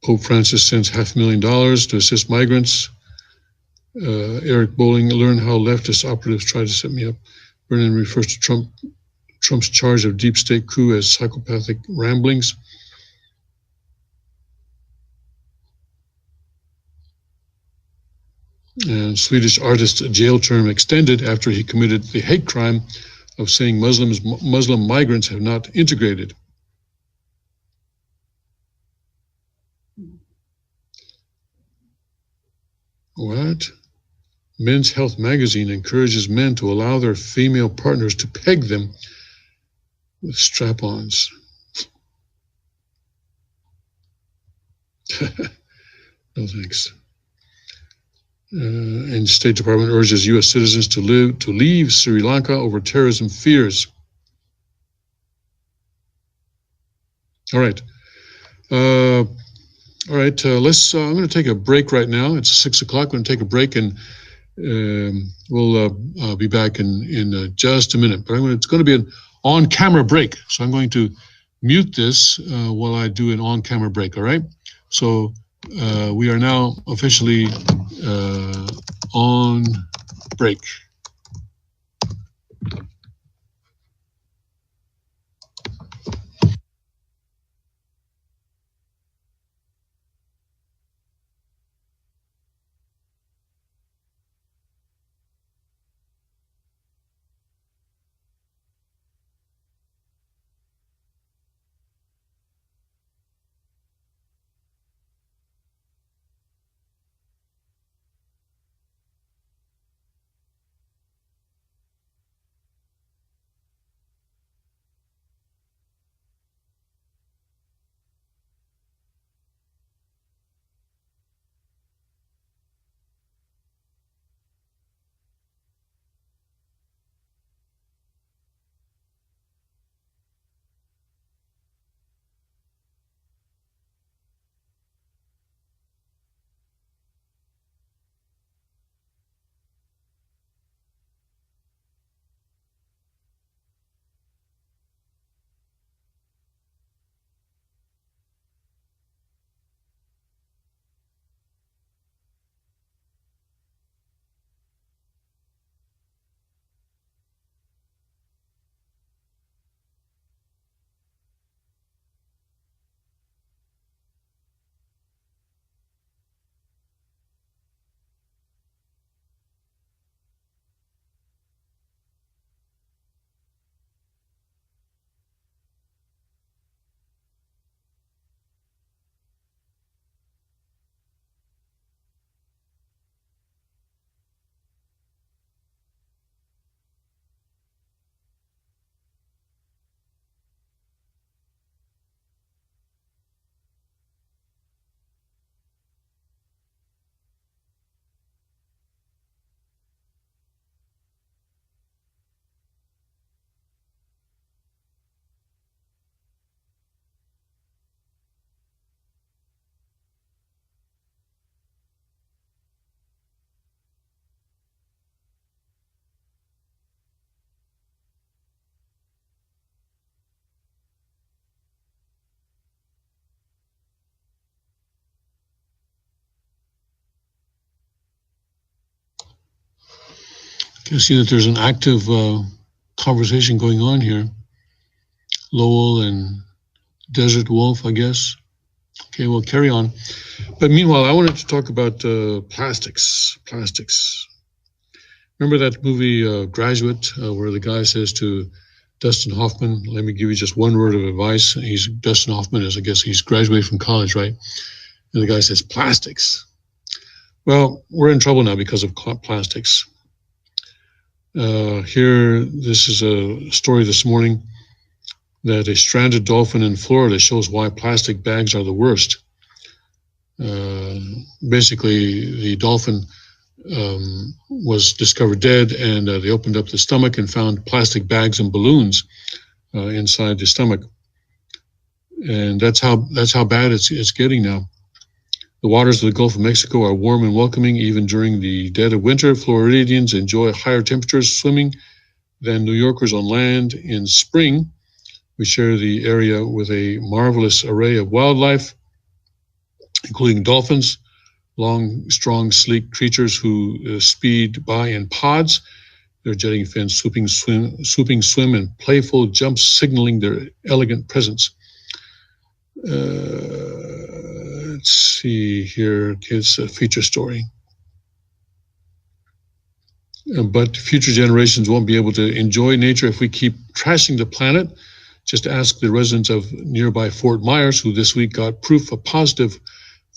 Pope Francis sends $500,000 to assist migrants. Eric Bolling, learn how leftist operatives try to set me up. Brennan refers to Trump's charge of deep state coup as psychopathic ramblings. And Swedish artist's jail term extended after he committed the hate crime of saying Muslim migrants have not integrated. What? Men's Health magazine encourages men to allow their female partners to peg them with strap-ons. No thanks. And State Department urges U.S. citizens to leave Sri Lanka over terrorism fears. All right. Let's. I'm going to take a break right now. It's 6 o'clock. We're going to take a break, and we'll be back in just a minute. But it's going to be an on-camera break, so I'm going to mute this while I do an on-camera break. All right. So we are now officially on break. You see that there's an active conversation going on here. Lowell and Desert Wolf, I guess. Okay, we'll carry on. But meanwhile, I wanted to talk about plastics. Remember that movie Graduate, where the guy says to Dustin Hoffman, let me give you just one word of advice. Dustin Hoffman is, I guess he's graduated from college, right? And the guy says, plastics. Well, we're in trouble now because of plastics. Here, this is a story this morning that a stranded dolphin in Florida shows why plastic bags are the worst. Basically, the dolphin was discovered dead, and they opened up the stomach and found plastic bags and balloons inside the stomach. And that's how bad it's getting now. The waters of the Gulf of Mexico are warm and welcoming. Even during the dead of winter, Floridians enjoy higher temperatures swimming than New Yorkers on land. In spring, we share the area with a marvelous array of wildlife, including dolphins, long, strong, sleek creatures who speed by in pods. Their jetting fins, swooping swim, and playful jumps signaling their elegant presence. Let's see here, it's a feature story. But future generations won't be able to enjoy nature if we keep trashing the planet. Just ask the residents of nearby Fort Myers, who this week got proof of positive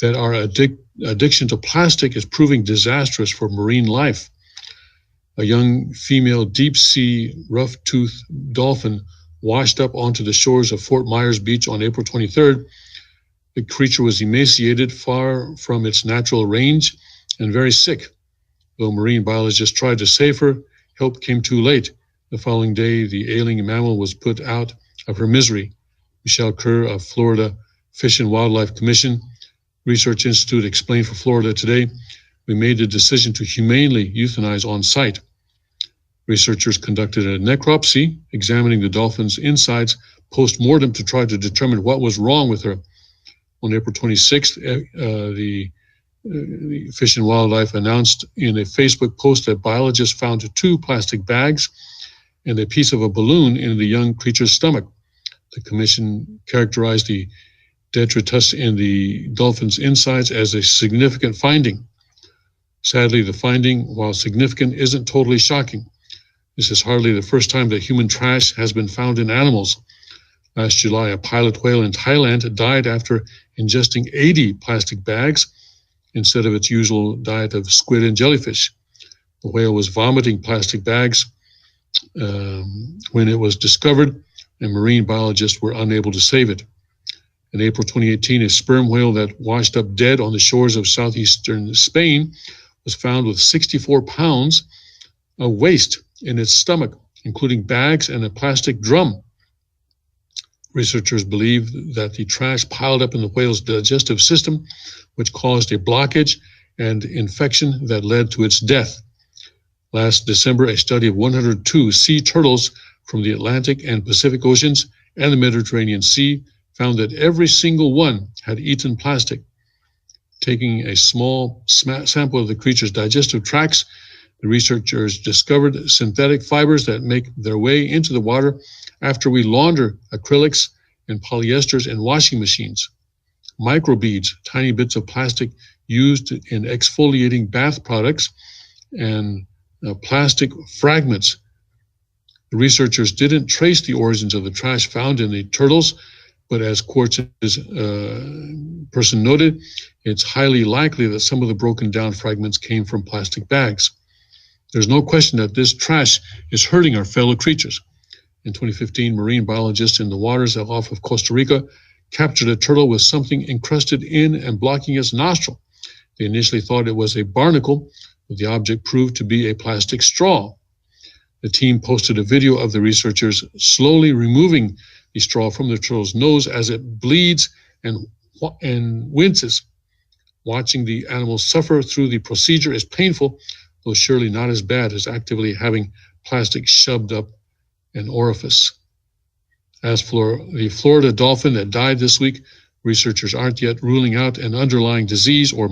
that our addiction to plastic is proving disastrous for marine life. A young female deep-sea rough-toothed dolphin washed up onto the shores of Fort Myers Beach on April 23rd. The creature was emaciated, far from its natural range, and very sick. Though marine biologists tried to save her, help came too late. The following day, the ailing mammal was put out of her misery. Michelle Kerr of Florida Fish and Wildlife Commission Research Institute explained for Florida Today, we made the decision to humanely euthanize on site. Researchers conducted a necropsy, examining the dolphin's insides post-mortem to try to determine what was wrong with her. On April 26th, the Fish and Wildlife announced in a Facebook post that biologists found 2 plastic bags and a piece of a balloon in the young creature's stomach. The commission characterized the detritus in the dolphin's insides as a significant finding. Sadly, the finding, while significant, isn't totally shocking. This is hardly the first time that human trash has been found in animals. Last July, a pilot whale in Thailand died after ingesting 80 plastic bags instead of its usual diet of squid and jellyfish. The whale was vomiting plastic bags when it was discovered, and marine biologists were unable to save it. In April 2018, a sperm whale that washed up dead on the shores of southeastern Spain was found with 64 pounds of waste in its stomach, including bags and a plastic drum. Researchers believe that the trash piled up in the whale's digestive system, which caused a blockage and infection that led to its death. Last December, a study of 102 sea turtles from the Atlantic and Pacific Oceans and the Mediterranean Sea found that every single one had eaten plastic. Taking a small sample of the creature's digestive tracts, the researchers discovered synthetic fibers that make their way into the water after we launder acrylics and polyesters in washing machines. Microbeads, tiny bits of plastic used in exfoliating bath products, and plastic fragments. The researchers didn't trace the origins of the trash found in the turtles, but as Quartz's person noted, it's highly likely that some of the broken down fragments came from plastic bags. There's no question that this trash is hurting our fellow creatures. In 2015, marine biologists in the waters off of Costa Rica captured a turtle with something encrusted in and blocking its nostril. They initially thought it was a barnacle, but the object proved to be a plastic straw. The team posted a video of the researchers slowly removing the straw from the turtle's nose as it bleeds and winces. Watching the animal suffer through the procedure is painful, though surely not as bad as actively having plastic shoved up an orifice. As for the Florida dolphin that died this week, researchers aren't yet ruling out an underlying disease or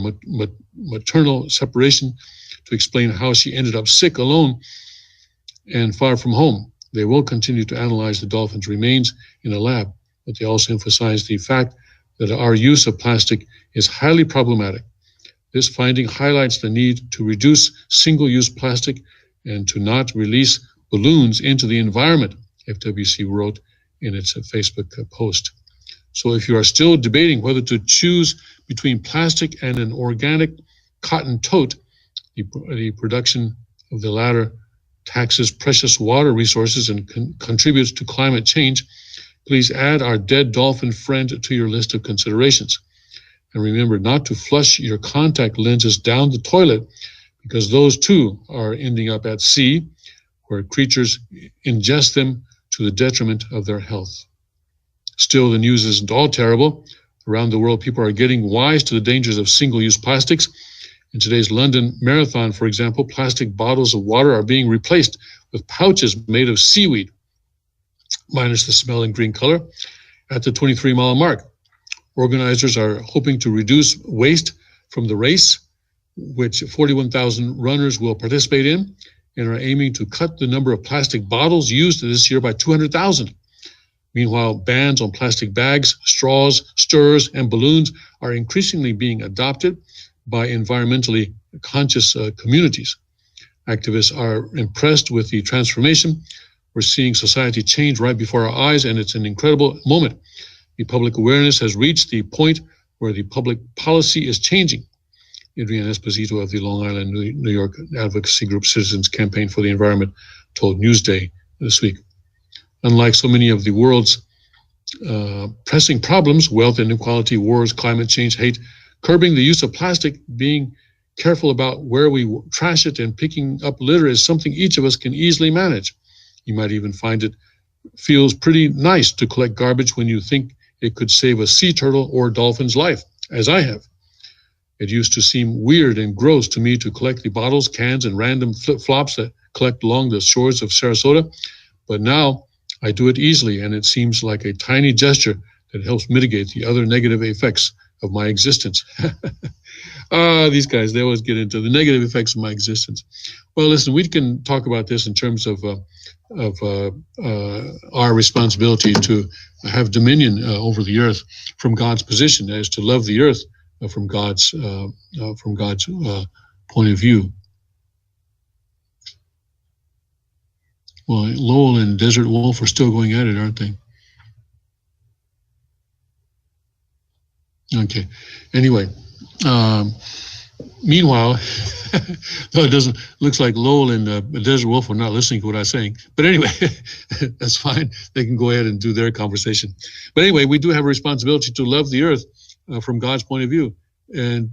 maternal separation to explain how she ended up sick alone. and far from home. They will continue to analyze the dolphin's remains in a lab, but they also emphasize the fact that our use of plastic is highly problematic. This finding highlights the need to reduce single-use plastic and to not release balloons into the environment, FWC wrote in its Facebook post. So if you are still debating whether to choose between plastic and an organic cotton tote, the production of the latter taxes precious water resources and contributes to climate change, please add our dead dolphin friend to your list of considerations. And remember not to flush your contact lenses down the toilet, because those too are ending up at sea, where creatures ingest them to the detriment of their health. Still, the news isn't all terrible. Around the world, people are getting wise to the dangers of single-use plastics. In today's London Marathon, for example, plastic bottles of water are being replaced with pouches made of seaweed, minus the smell and green color, at the 23-mile mark. Organizers are hoping to reduce waste from the race, which 41,000 runners will participate in, and are aiming to cut the number of plastic bottles used this year by 200,000. Meanwhile, bans on plastic bags, straws, stirrers, and balloons are increasingly being adopted by environmentally conscious communities. Activists are impressed with the transformation. We're seeing society change right before our eyes, and it's an incredible moment. The public awareness has reached the point where the public policy is changing. Adrienne Esposito of the Long Island, New York advocacy group Citizens Campaign for the Environment told Newsday this week. Unlike so many of the world's pressing problems, wealth inequality, wars, climate change, hate, curbing the use of plastic, being careful about where we trash it, and picking up litter is something each of us can easily manage. You might even find it feels pretty nice to collect garbage when you think it could save a sea turtle or dolphin's life, as I have. It used to seem weird and gross to me to collect the bottles, cans, and random flip-flops that collect along the shores of Sarasota, but now I do it easily, and it seems like a tiny gesture that helps mitigate the other negative effects of my existence. These guys, they always get into the negative effects of my existence. Well, listen, we can talk about this in terms of our responsibility to have dominion over the earth from God's position, that is to love the earth from God's point of view. Well, Lowell and Desert Wolf are still going at it, aren't they? Okay. Anyway, meanwhile, though it doesn't, looks like Lowell and Desert Wolf are not listening to what I'm saying. But anyway, that's fine. They can go ahead and do their conversation. But anyway, we do have a responsibility to love the earth from God's point of view. And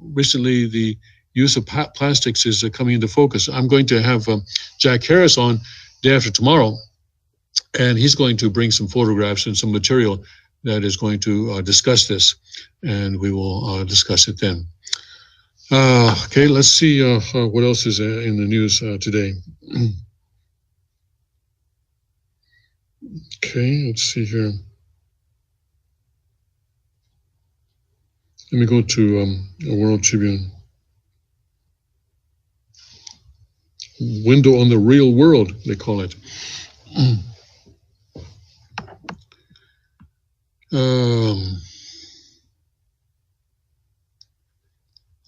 recently, the use of plastics is coming into focus. I'm going to have Jack Harris on day after tomorrow, and he's going to bring some photographs and some material that is going to discuss this, and we will discuss it then. Okay, let's see what else is in the news today. Okay, let's see here. Let me go to a World Tribune. Window on the real world, they call it.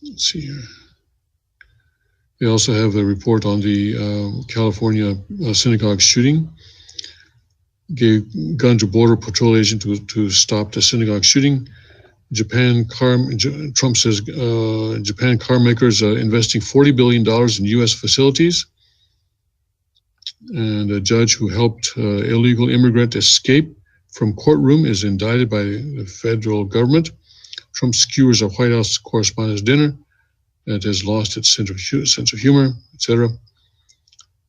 Let's see here. They also have a report on the California synagogue shooting. Gave gun to Border Patrol agent to stop the synagogue shooting. Trump says Japan car makers are investing $40 billion in U.S. facilities. And a judge who helped illegal immigrant escape from courtroom is indicted by the federal government. Trump skewers a White House correspondents' dinner that has lost its sense of humor, etc.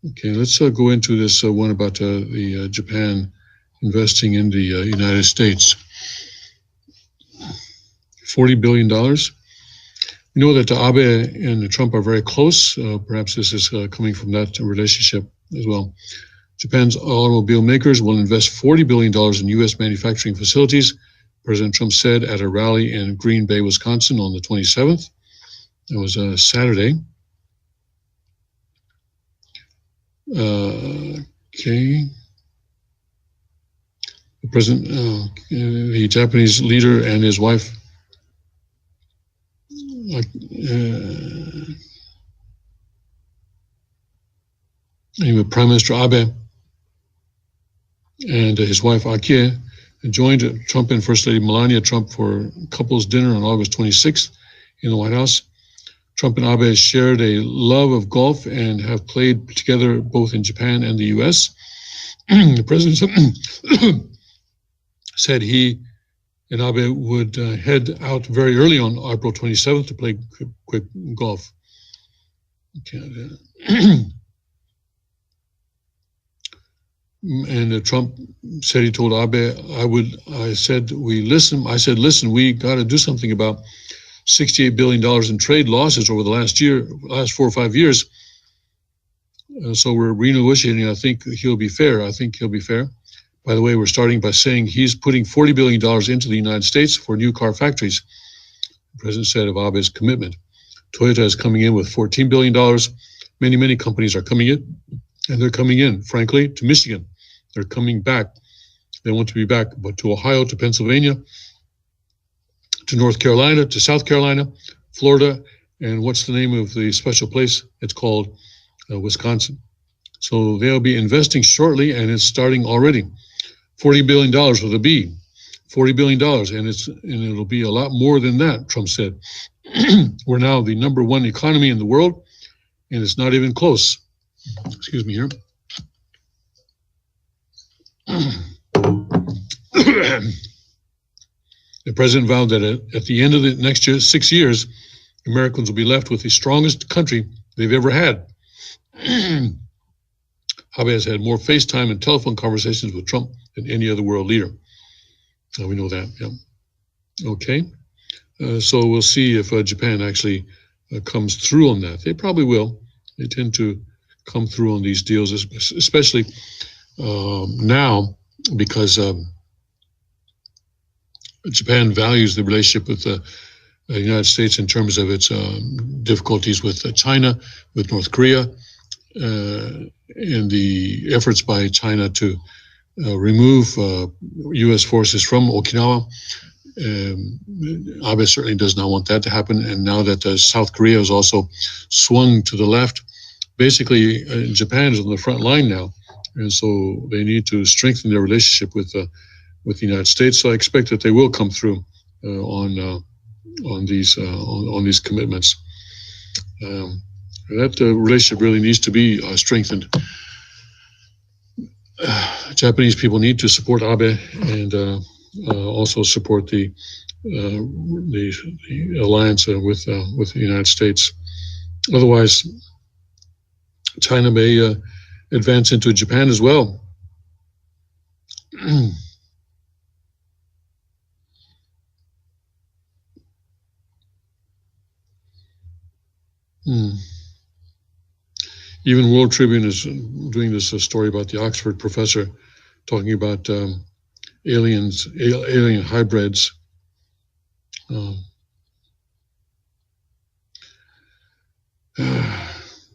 Okay, let's go into this one about the Japan investing in the United States. $40 billion. We know that Abe and Trump are very close. Perhaps this is coming from that relationship as well. Japan's automobile makers will invest $40 billion in U.S. manufacturing facilities, President Trump said at a rally in Green Bay, Wisconsin on the 27th. It was a Saturday. Okay. The president, the Japanese leader and his wife, Prime Minister Abe and his wife Akie joined Trump and First Lady Melania Trump for couples dinner on August 26th in the White House. Trump and Abe shared a love of golf and have played together both in Japan and the U.S. The president said he and Abe would head out very early on April 27th to play quick golf. And Trump said he told Abe, I said, listen, we got to do something about $68 billion in trade losses over the last 4 or 5 years. So we're renegotiating. I think he'll be fair. By the way, we're starting by saying he's putting $40 billion into the United States for new car factories. The president said of Abe's commitment. Toyota is coming in with $14 billion. Many companies are coming in, and they're coming in, frankly, to Michigan. They're coming back. They want to be back, but to Ohio, to Pennsylvania, to North Carolina, to South Carolina, Florida, and what's the name of the special place? It's called Wisconsin. So they'll be investing shortly, and it's starting already. $40 billion with a B, $40 billion, and it'll be a lot more than that, Trump said. We're now the #1 economy in the world, and it's not even close. Excuse me here. The president vowed that at the end of the next year, 6 years, Americans will be left with the strongest country they've ever had. Abe has had more FaceTime and telephone conversations with Trump than any other world leader. We know that, yeah. Okay. So we'll see if Japan actually comes through on that. They probably will. They tend to come through on these deals, especially now, because Japan values the relationship with the United States in terms of its difficulties with China, with North Korea, and the efforts by China to remove U.S. forces from Okinawa. Abe certainly does not want that to happen. And now that South Korea has also swung to the left, basically Japan is on the front line now. And so they need to strengthen their relationship with the United States. So I expect that they will come through on these commitments. That relationship really needs to be strengthened. Japanese people need to support Abe and also support the alliance with the United States. Otherwise, China may advance into Japan as well. Even World Tribune is doing this story about the Oxford professor talking about alien hybrids. Do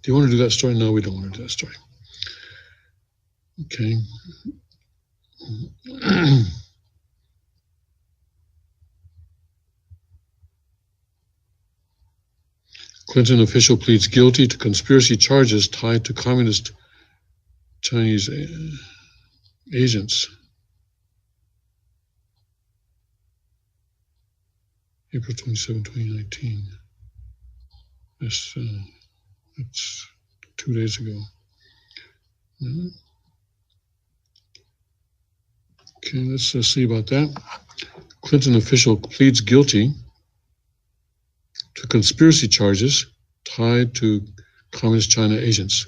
you want to do that story? No, we don't want to do that story. Okay. Clinton official pleads guilty to conspiracy charges tied to communist Chinese agents. April 27, 2019. That's 2 days ago. Okay, let's see about that. Clinton official pleads guilty to conspiracy charges tied to Communist China agents.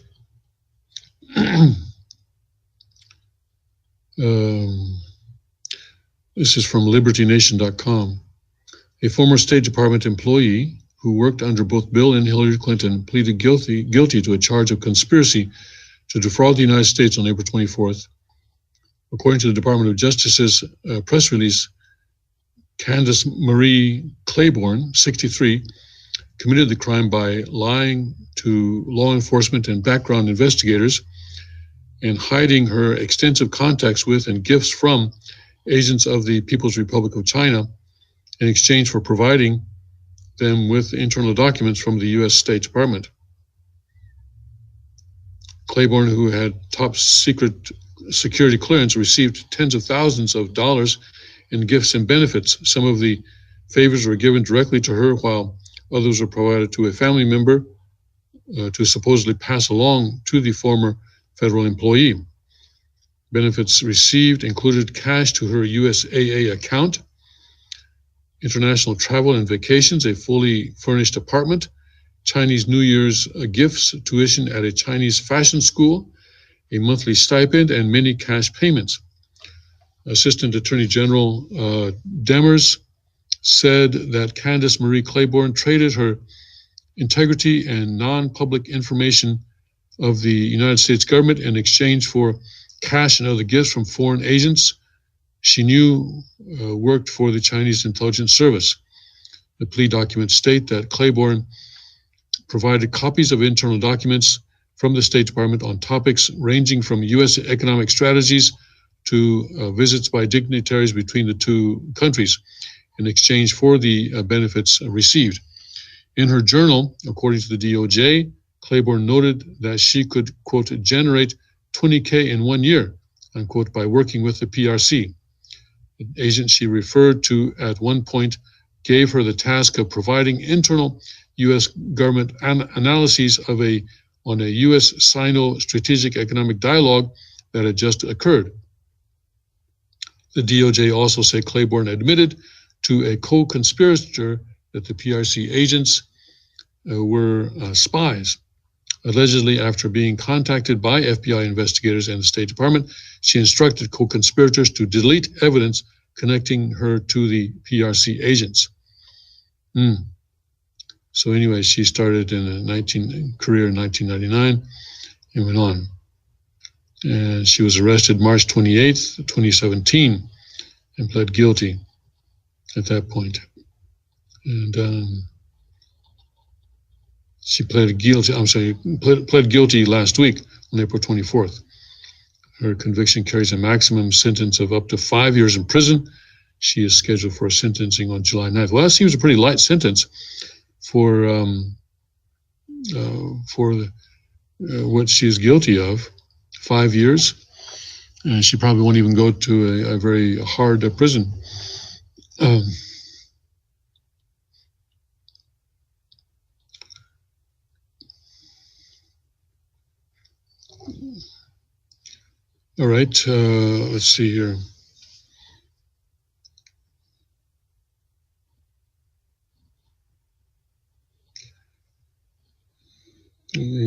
This is from libertynation.com. A former State Department employee who worked under both Bill and Hillary Clinton pleaded guilty to a charge of conspiracy to defraud the United States on April 24th. According to the Department of Justice's press release, Candace Marie Claiborne, 63, committed the crime by lying to law enforcement and background investigators and hiding her extensive contacts with and gifts from agents of the People's Republic of China in exchange for providing them with internal documents from the U.S. State Department. Claiborne, who had top secret security clearance, received tens of thousands of dollars in gifts and benefits. Some of the favors were given directly to her, while others were provided to a family member to supposedly pass along to the former federal employee. Benefits received included cash to her USAA account, international travel and vacations, a fully furnished apartment, Chinese New Year's gifts, tuition at a Chinese fashion school, a monthly stipend, and many cash payments. Assistant Attorney General Demers said that Candace Marie Claiborne traded her integrity and non-public information of the United States government in exchange for cash and other gifts from foreign agents she knew worked for the Chinese intelligence service. The plea documents state that Claiborne provided copies of internal documents from the State Department on topics ranging from U.S. economic strategies to visits by dignitaries between the two countries in exchange for the benefits received. In her journal, according to the DOJ, Claiborne noted that she could, quote, generate $20K in 1 year, unquote, by working with the PRC. The agent she referred to at one point gave her the task of providing internal U.S. government analyses on a U.S.-Sino strategic economic dialogue that had just occurred. The DOJ also said Claiborne admitted to a co-conspirator that the PRC agents were spies. Allegedly, after being contacted by FBI investigators and the State Department, she instructed co-conspirators to delete evidence connecting her to the PRC agents. So anyway, she started in a career in 1999 and went on. And she was arrested March 28th, 2017, and pled guilty at that point. And she pled guilty last week on April 24th. Her conviction carries a maximum sentence of up to 5 years in prison. She is scheduled for sentencing on July 9th. Well, that seems a pretty light sentence for what she's guilty of, 5 years. And she probably won't even go to a very hard prison. All right, let's see here.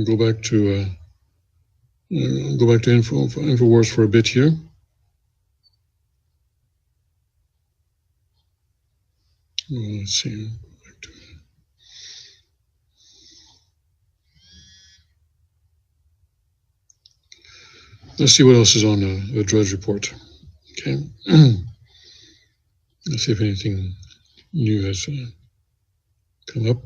Go back to InfoWars for a bit here. Let's see. Let's see what else is on the Drudge Report. Okay. Let's see if anything new has come up.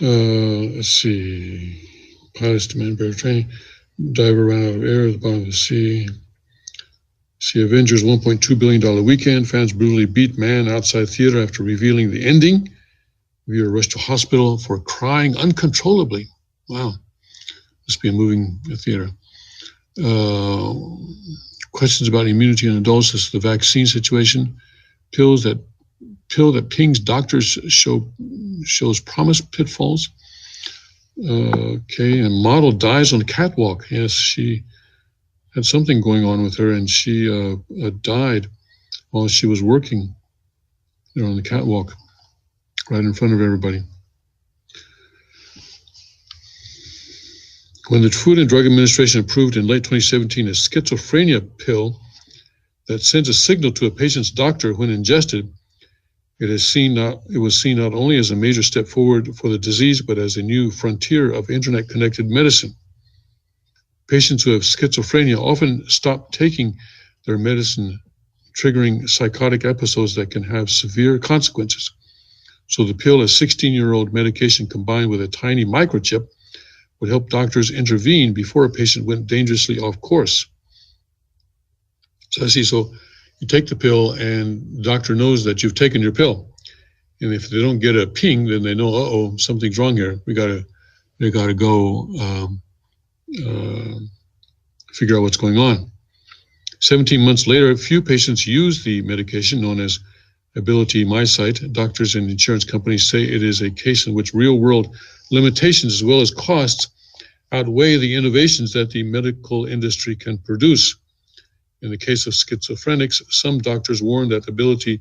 Let's see. Pilots demand better training. Diver ran out of air at the bottom of the sea. See Avengers $1.2 billion weekend. Fans brutally beat man outside theater after revealing the ending. Viewer rushed to hospital for crying uncontrollably. Wow. Must be a moving theater. Questions about immunity in adults. This is the vaccine situation. Pill that pings doctors shows promise pitfalls. Okay, and model dies on catwalk. Yes, she had something going on with her, and she died while she was working there on the catwalk, right in front of everybody. When the Food and Drug Administration approved in late 2017 a schizophrenia pill that sends a signal to a patient's doctor when ingested, it was seen not only as a major step forward for the disease, but as a new frontier of internet-connected medicine. Patients who have schizophrenia often stop taking their medicine triggering psychotic episodes that can have severe consequences. So the pill, a 16-year-old medication combined with a tiny microchip, would help doctors intervene before a patient went dangerously off course. So you take the pill and the doctor knows that you've taken your pill. And if they don't get a ping, then they know, uh-oh, something's wrong here. They gotta go figure out what's going on. 17 months later, few patients use the medication known as Ability MySight. Doctors and insurance companies say it is a case in which real-world limitations as well as costs outweigh the innovations that the medical industry can produce. In the case of schizophrenics, some doctors warn that Abilify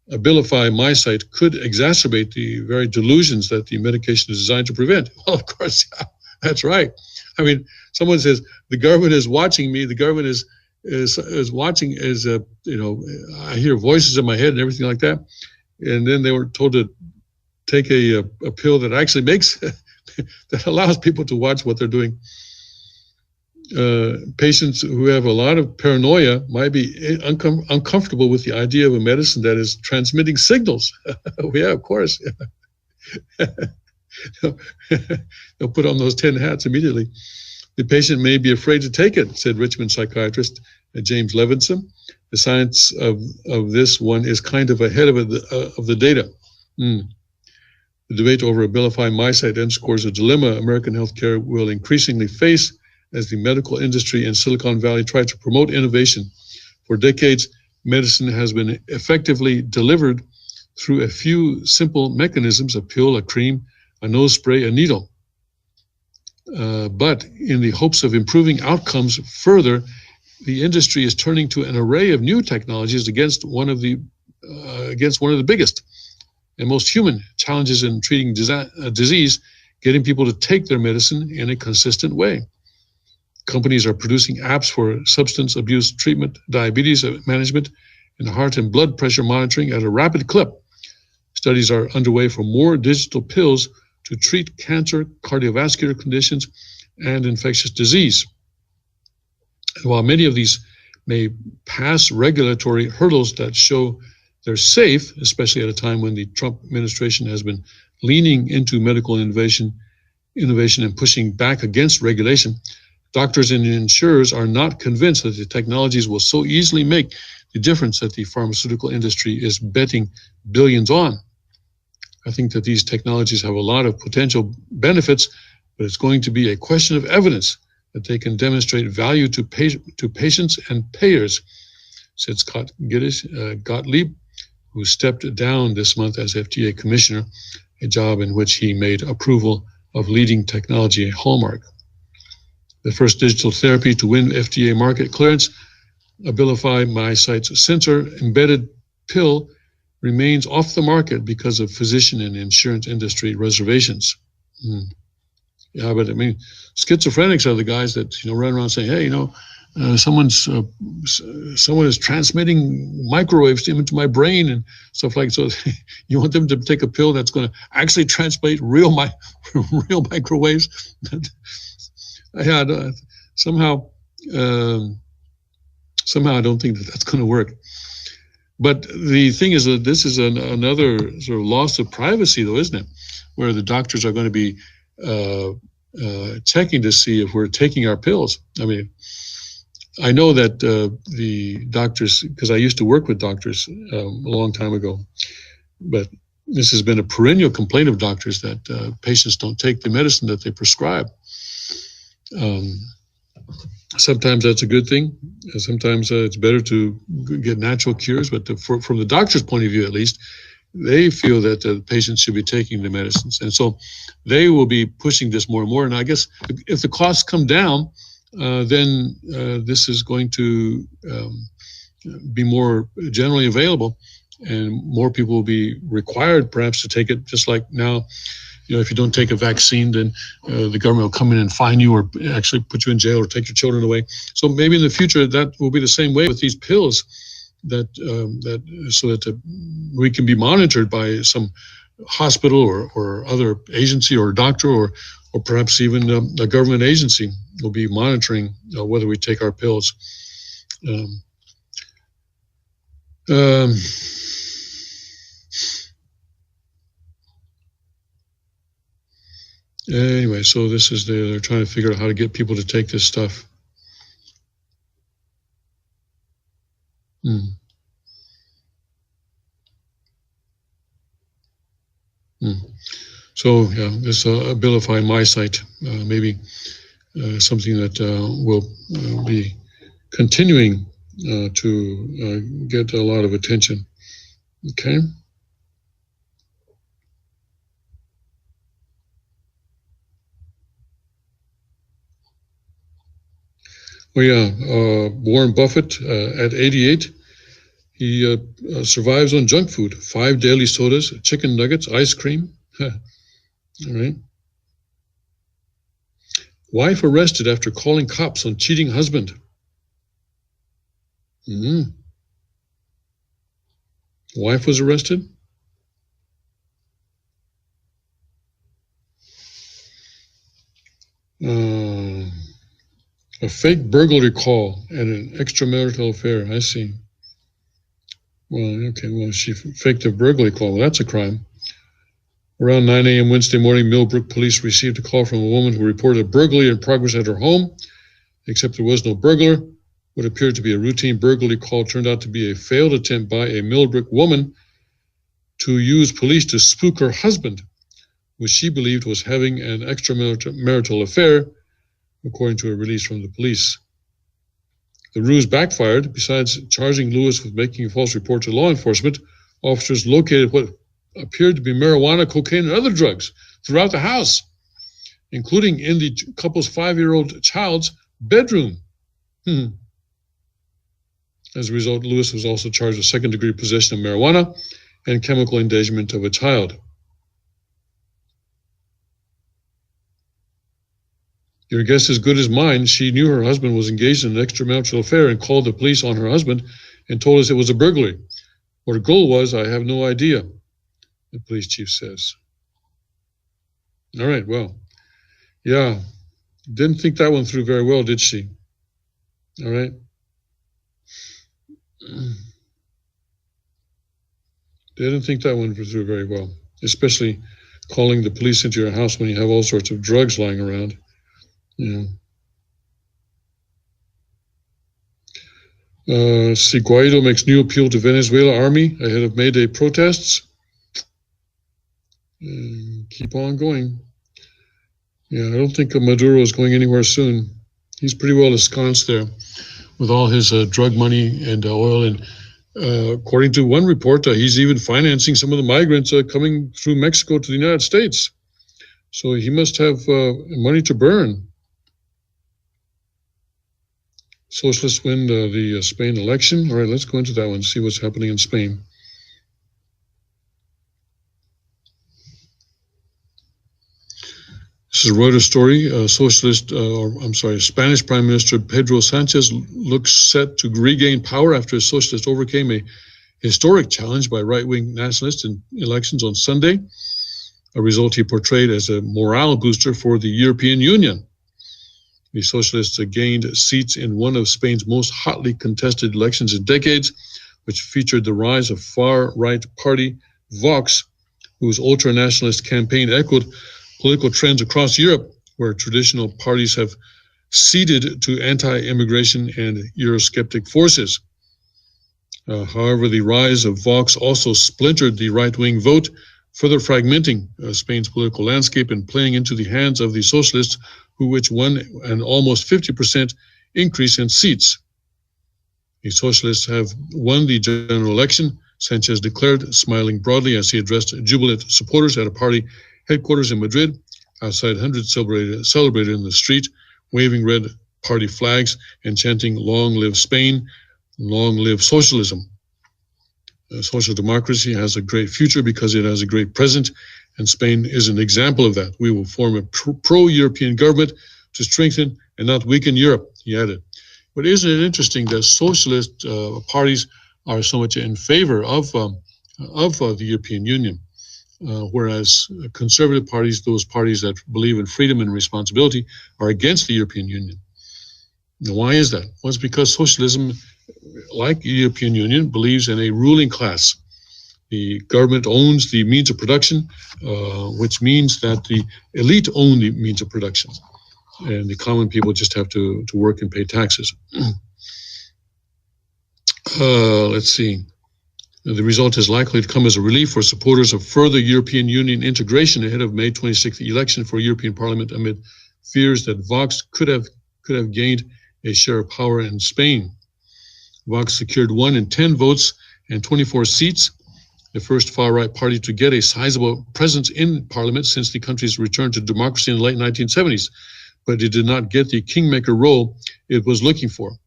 MySight could exacerbate the very delusions that the medication is designed to prevent. Well, of course, yeah, that's right. I mean, someone says the government is watching me. The government is watching. I hear voices in my head and everything like that. And then they were told to take a pill that actually makes that allows people to watch what they're doing. Patients who have a lot of paranoia might be uncomfortable with the idea of a medicine that is transmitting signals. Yeah, of course. They'll put on those 10 hats immediately. The patient may be afraid to take it, said Richmond psychiatrist James Levinson. The science of this one is kind of ahead of the data. The debate over Abilify MySight underscores a dilemma American healthcare will increasingly face as the medical industry in Silicon Valley try to promote innovation. For decades, medicine has been effectively delivered through a few simple mechanisms: a pill, a cream, a nose spray, a needle. But in the hopes of improving outcomes further, the industry is turning to an array of new technologies against one of the biggest and most human challenges in treating disease, getting people to take their medicine in a consistent way. Companies are producing apps for substance abuse treatment, diabetes management, and heart and blood pressure monitoring at a rapid clip. Studies are underway for more digital pills to treat cancer, cardiovascular conditions, and infectious disease. And while many of these may pass regulatory hurdles that show they're safe, especially at a time when the Trump administration has been leaning into medical innovation and pushing back against regulation, doctors and insurers are not convinced that the technologies will so easily make the difference that the pharmaceutical industry is betting billions on. I think that these technologies have a lot of potential benefits, but it's going to be a question of evidence that they can demonstrate value to patients and payers, said Scott Gottlieb, who stepped down this month as FDA commissioner, a job in which he made approval of leading technology a hallmark. The first digital therapy to win FDA market clearance, Abilify MySight's sensor-embedded pill, remains off the market because of physician and insurance industry reservations. Yeah, but I mean, schizophrenics are the guys that run around saying, "Hey, someone is transmitting microwaves into my brain and stuff like so." You want them to take a pill that's going to actually translate real microwaves? Yeah, somehow I don't think that's going to work. But the thing is that this is another sort of loss of privacy, though, isn't it? Where the doctors are going to be checking to see if we're taking our pills. I mean, I know that the doctors, because I used to work with doctors a long time ago, but this has been a perennial complaint of doctors that patients don't take the medicine that they prescribe. Sometimes that's a good thing. Sometimes it's better to get natural cures, but from the doctor's point of view, at least, they feel that the patients should be taking the medicines. And so they will be pushing this more and more. And I guess if the costs come down, then this is going to be more generally available, and more people will be required perhaps to take it, just like now. If you don't take a vaccine, then the government will come in and fine you or actually put you in jail or take your children away. So maybe in the future that will be the same way with these pills, that we can be monitored by some hospital or other agency or doctor or perhaps even a government agency will be monitoring whether we take our pills. Anyway, so this is they're trying to figure out how to get people to take this stuff. So yeah, this Abilify My Site, maybe something that will be continuing to get a lot of attention. Okay. Oh yeah, Warren Buffett at 88, he survives on junk food, 5 daily sodas, chicken nuggets, ice cream. All right. Wife arrested after calling cops on cheating husband. Wife was arrested? A fake burglary call and an extramarital affair. I see. Well, okay, well, she faked a burglary call. Well, that's a crime. Around 9 a.m. Wednesday morning, Millbrook police received a call from a woman who reported a burglary in progress at her home, except there was no burglar. What appeared to be a routine burglary call turned out to be a failed attempt by a Millbrook woman to use police to spook her husband, which she believed was having an extramarital affair, according to a release from the police. The ruse backfired. Besides charging Lewis with making a false report to law enforcement, officers located what appeared to be marijuana, cocaine, and other drugs throughout the house, including in the couple's 5-year-old child's bedroom. As a result, Lewis was also charged with second-degree possession of marijuana and chemical endangerment of a child. Your guess is as good as mine. She knew her husband was engaged in an extramarital affair and called the police on her husband and told us it was a burglary. What her goal was, I have no idea, the police chief says. All right, well, yeah, didn't think that one through very well, did she? All right. Didn't think that one through very well, especially calling the police into your house when you have all sorts of drugs lying around. Yeah. See, Guaido makes new appeal to Venezuela army ahead of May Day protests. Keep on going. Yeah, I don't think Maduro is going anywhere soon. He's pretty well ensconced there with all his drug money and oil. And according to one report, he's even financing some of the migrants coming through Mexico to the United States. So he must have money to burn. Socialists win the Spain election. All right, let's go into that one, see what's happening in Spain. This is a Reuters story. Spanish Prime Minister Pedro Sanchez looks set to regain power after his socialists overcame a historic challenge by right-wing nationalists in elections on Sunday, a result he portrayed as a morale booster for the European Union. The socialists gained seats in one of Spain's most hotly contested elections in decades, which featured the rise of far-right party Vox, whose ultra-nationalist campaign echoed political trends across Europe, where traditional parties have ceded to anti-immigration and Eurosceptic forces. However, the rise of Vox also splintered the right-wing vote, further fragmenting Spain's political landscape and playing into the hands of the socialists, which won an almost 50% increase in seats. The socialists have won the general election, Sanchez declared, smiling broadly as he addressed jubilant supporters at a party headquarters in Madrid. Outside, hundreds celebrated in the street, waving red party flags and chanting, "Long live Spain, long live socialism." Social democracy has a great future because it has a great present, and Spain is an example of that. We will form a pro-European government to strengthen and not weaken Europe, he added. But isn't it interesting that socialist parties are so much in favor of the European Union, whereas conservative parties, those parties that believe in freedom and responsibility, are against the European Union? Now, why is that? Well, it's because socialism like the European Union, believes in a ruling class. The government owns the means of production, which means that the elite own the means of production, and the common people just have to work and pay taxes. Let's see. The result is likely to come as a relief for supporters of further European Union integration ahead of May 26th election for European Parliament, amid fears that Vox could have gained a share of power in Spain. Vox secured 1 in 10 votes and 24 seats, the first far-right party to get a sizable presence in Parliament since the country's return to democracy in the late 1970s, but it did not get the kingmaker role it was looking for.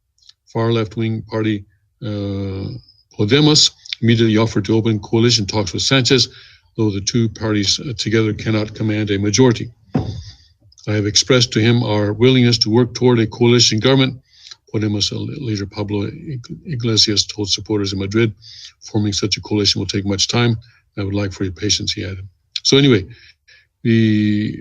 Far left-wing party Podemos immediately offered to open coalition talks with Sanchez, though the two parties together cannot command a majority. I have expressed to him our willingness to work toward a coalition government, Podemos leader Pablo Iglesias told supporters in Madrid. Forming such a coalition will take much time. I would like for your patience, he added. So anyway, the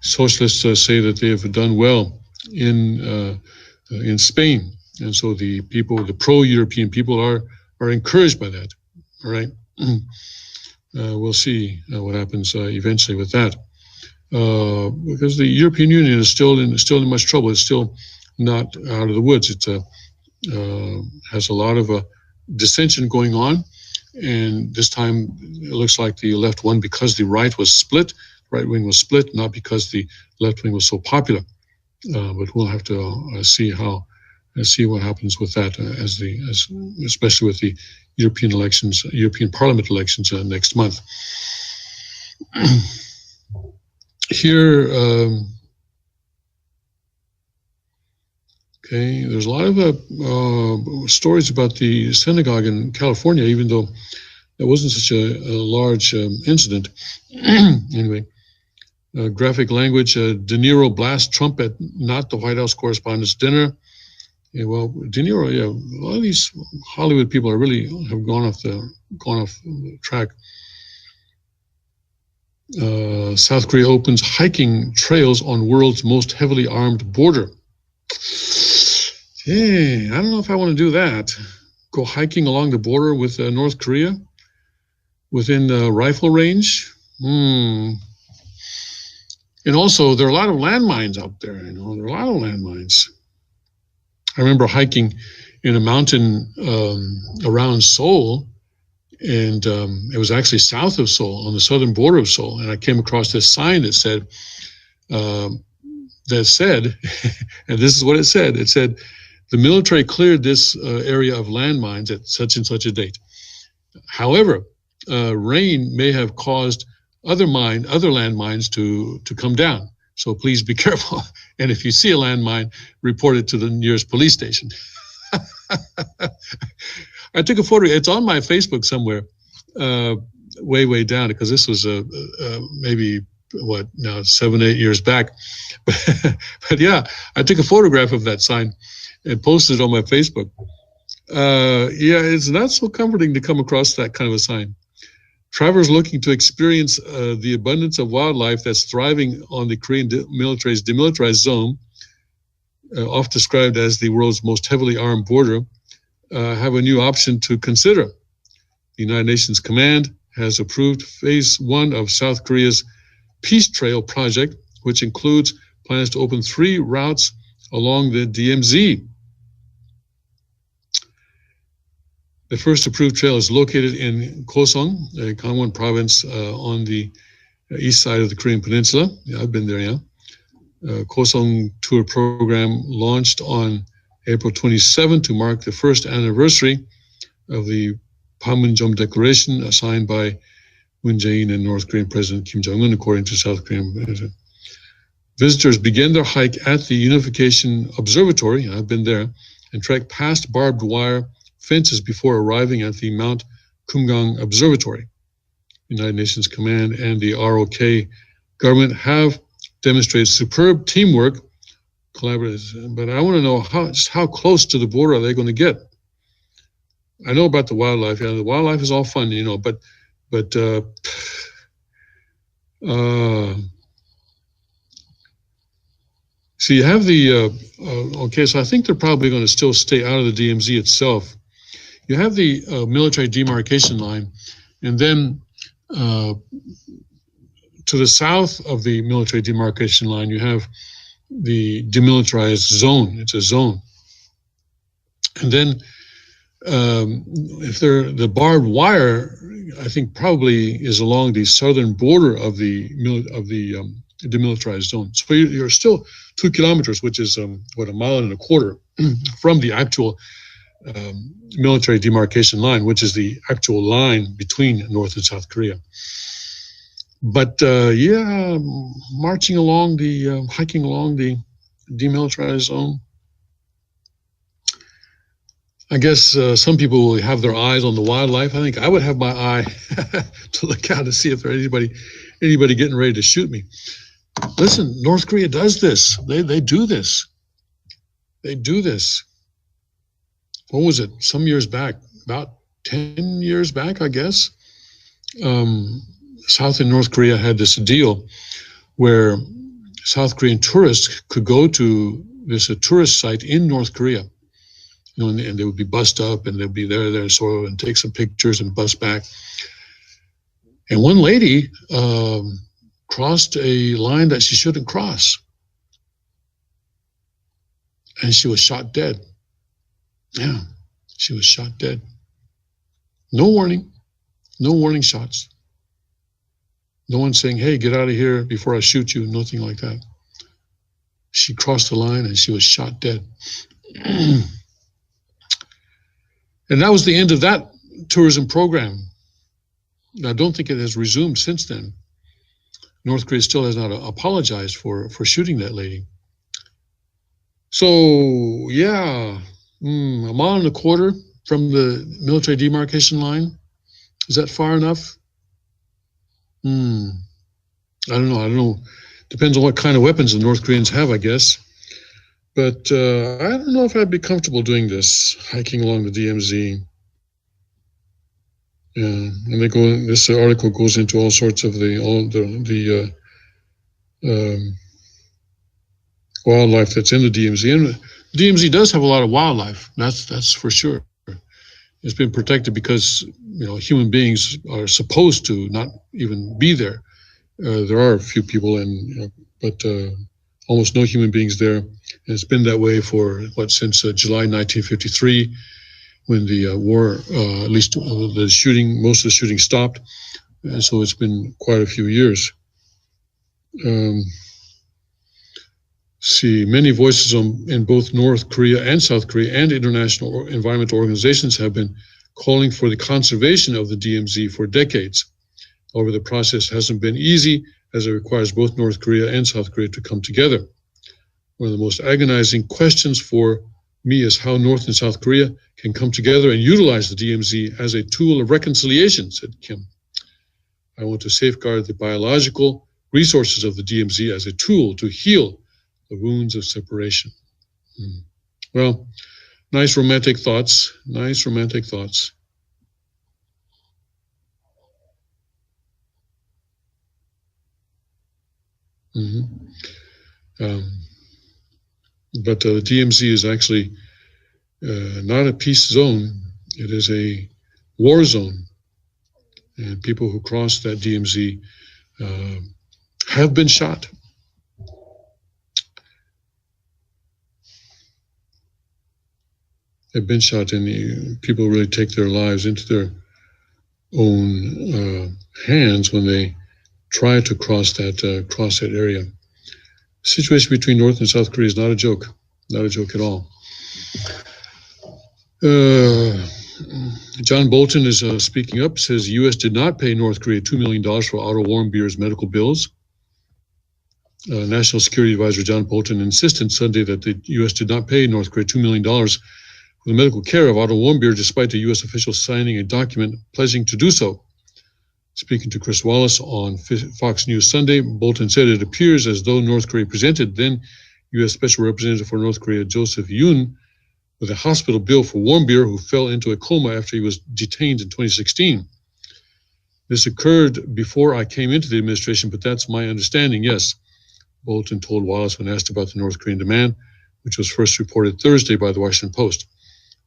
socialists say that they have done well in Spain, and so the people, the pro-European people, are encouraged by that. All right, we'll see what happens eventually with that, because the European Union is still in much trouble. It's still not out of the woods. It has a lot of dissension going on, and this time it looks like the left won because the right wing was split, not because the left wing was so popular. But we'll have to see what happens with that, especially with the European elections, European Parliament elections next month. Here, there's a lot of stories about the synagogue in California, even though it wasn't such a large incident. Anyway. Graphic language, De Niro blasts Trump at not the White House Correspondents' Dinner. Yeah, well, De Niro, a lot of these Hollywood people have gone off the track. South Korea opens hiking trails on world's most heavily armed border. Hey, I don't know if I want to do that. Go hiking along the border with North Korea within rifle range. And also, there are a lot of landmines out there. There are a lot of landmines. I remember hiking in a mountain around Seoul, and it was actually south of Seoul, on the southern border of Seoul. And I came across this sign that said, and this is what it said. It said, the military cleared this area of landmines at such and such a date. However, rain may have caused other landmines to come down. So please be careful. And if you see a landmine, report it to the nearest police station. I took a photo. It's on my Facebook somewhere, way down, because this was maybe 7-8 years back. But yeah, I took a photograph of that sign and posted it on my Facebook. It's not so comforting to come across that kind of a sign. Travelers looking to experience the abundance of wildlife that's thriving on the Korean military's demilitarized zone, oft described as the world's most heavily armed border, have a new option to consider. The United Nations Command has approved Phase 1 of South Korea's Peace Trail project, which includes plans to open 3 routes along the DMZ. The first approved trail is located in Gangwon, Gangwon province, on the east side of the Korean Peninsula. Yeah, I've been there, yeah. Gangwon tour program launched on April 27 to mark the first anniversary of the Panmunjom Declaration signed by Moon Jae-in and North Korean President Kim Jong-un, according to South Korean President. Visitors begin their hike at the Unification Observatory, I've been there, and trek past barbed wire fences before arriving at the Mount Kumgang Observatory. United Nations Command and the ROK government have demonstrated superb teamwork, collaboration, but I want to know how close to the border are they going to get? I know about the wildlife. Yeah, the wildlife is all fun, but So you have the, okay, so I think they're probably going to still stay out of the DMZ itself. You have the military demarcation line, and then to the south of the military demarcation line, you have the demilitarized zone. It's a zone. And then if they're the barbed wire, I think probably is along the southern border of the demilitarized zone. So you're still 2 kilometers, which is what, 1.25 miles from the actual military demarcation line, which is the actual line between North and South Korea. But yeah, marching along the, hiking along the demilitarized zone. I guess some people will have their eyes on the wildlife. I think I would have my eye to look out to see if there's anybody getting ready to shoot me. Listen, North Korea does this. They do this. They do this. What was it? Some years back, about 10 years back, I guess. South and North Korea had this deal where South Korean tourists could go to this tourist site in North Korea. You know, and they would be bussed up, and they'd be there, sort of, and take some pictures and bus back. And one lady crossed a line that she shouldn't cross, and she was shot dead. Yeah, she was shot dead. No warning shots. No one saying, "Hey, get out of here before I shoot you." Nothing like that. She crossed the line and she was shot dead. And that was the end of that tourism program. I don't think it has resumed since then. North Korea still has not apologized for shooting that lady. So, yeah, 1.25 miles from the military demarcation line. Is that far enough? I don't know. Depends on what kind of weapons the North Koreans have, I guess. But I don't know if I'd be comfortable doing this, hiking along the DMZ. Yeah, and they go. This article goes into all sorts of the wildlife that's in the DMZ. And the DMZ does have a lot of wildlife. That's for sure. It's been protected because, you know, human beings are supposed to not even be there. There are a few people, but almost no human beings there. And it's been that way for since July 1953, when the war, at least the shooting, most of the shooting stopped. And so it's been quite a few years. See, many voices in both North Korea and South Korea and international environmental organizations have been calling for the conservation of the DMZ for decades. However, the process hasn't been easy, as it requires both North Korea and South Korea to come together. One of the most agonizing questions for me is how North and South Korea can come together and utilize the DMZ as a tool of reconciliation, said Kim. I want to safeguard the biological resources of the DMZ as a tool to heal the wounds of separation. Well, nice romantic thoughts. Nice romantic thoughts. But the DMZ is actually not a peace zone. It is a war zone. And people who cross that DMZ have been shot. Have been shot, and people really take their lives into their own hands when they try to cross that area. The situation between North and South Korea is not a joke at all. John Bolton is speaking up, says the U.S. did not pay North Korea $2 million for Otto Warmbier's medical bills. National Security Advisor John Bolton insisted Sunday that the U.S. did not pay North Korea $2 million for the medical care of Otto Warmbier, despite the U.S. officials signing a document pledging to do so. Speaking to Chris Wallace on Fox News Sunday, Bolton said it appears as though North Korea presented then U.S. Special Representative for North Korea Joseph Yun with a hospital bill for Warmbier, who fell into a coma after he was detained in 2016. This occurred before I came into the administration, but that's my understanding, yes. Bolton told Wallace when asked about the North Korean demand, which was first reported Thursday by the Washington Post.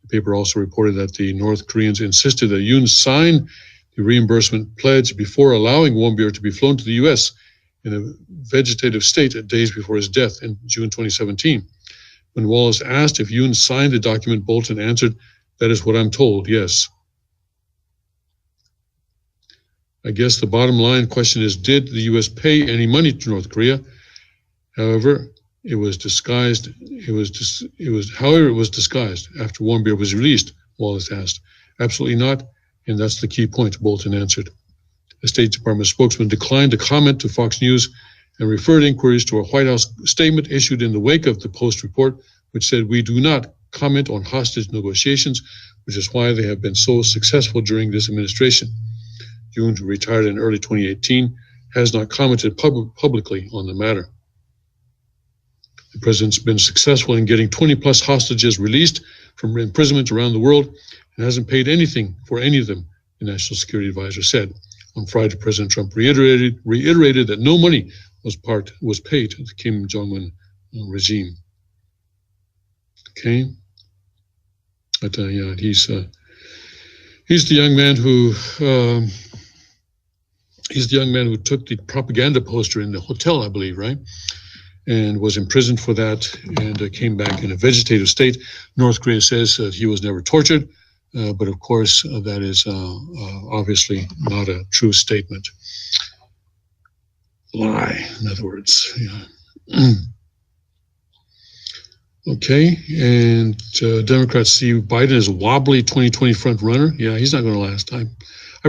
The paper also reported that the North Koreans insisted that Yoon sign the reimbursement pledge before allowing Wombier to be flown to the U.S. in a vegetative state days before his death in June 2017. When Wallace asked if Yoon signed the document, Bolton answered, "That is what I'm told, yes." I guess the bottom line question is, did the U.S. pay any money to North Korea? However, it was disguised. However, it was disguised after Wombier was released, Wallace asked. Absolutely not, and that's the key point, Bolton answered. The State Department spokesman declined to comment to Fox News and referred inquiries to a White House statement issued in the wake of the Post report, which said, "We do not comment on hostage negotiations, which is why they have been so successful during this administration." Yoon, who retired in early 2018, has not commented publicly on the matter. The president's been successful in getting 20-plus hostages released from imprisonment around the world and hasn't paid anything for any of them, the National Security Advisor said. On Friday, President Trump reiterated that no money was paid to the Kim Jong-un regime. Okay, but yeah, he's the young man who took the propaganda poster in the hotel, I believe, right? And was imprisoned for that and came back in a vegetative state. North Korea says that he was never tortured, but of course that is obviously not a true statement. Lie, in other words. Yeah. Okay, and Democrats see Biden as a wobbly 2020 front runner. Yeah, he's not going to last. I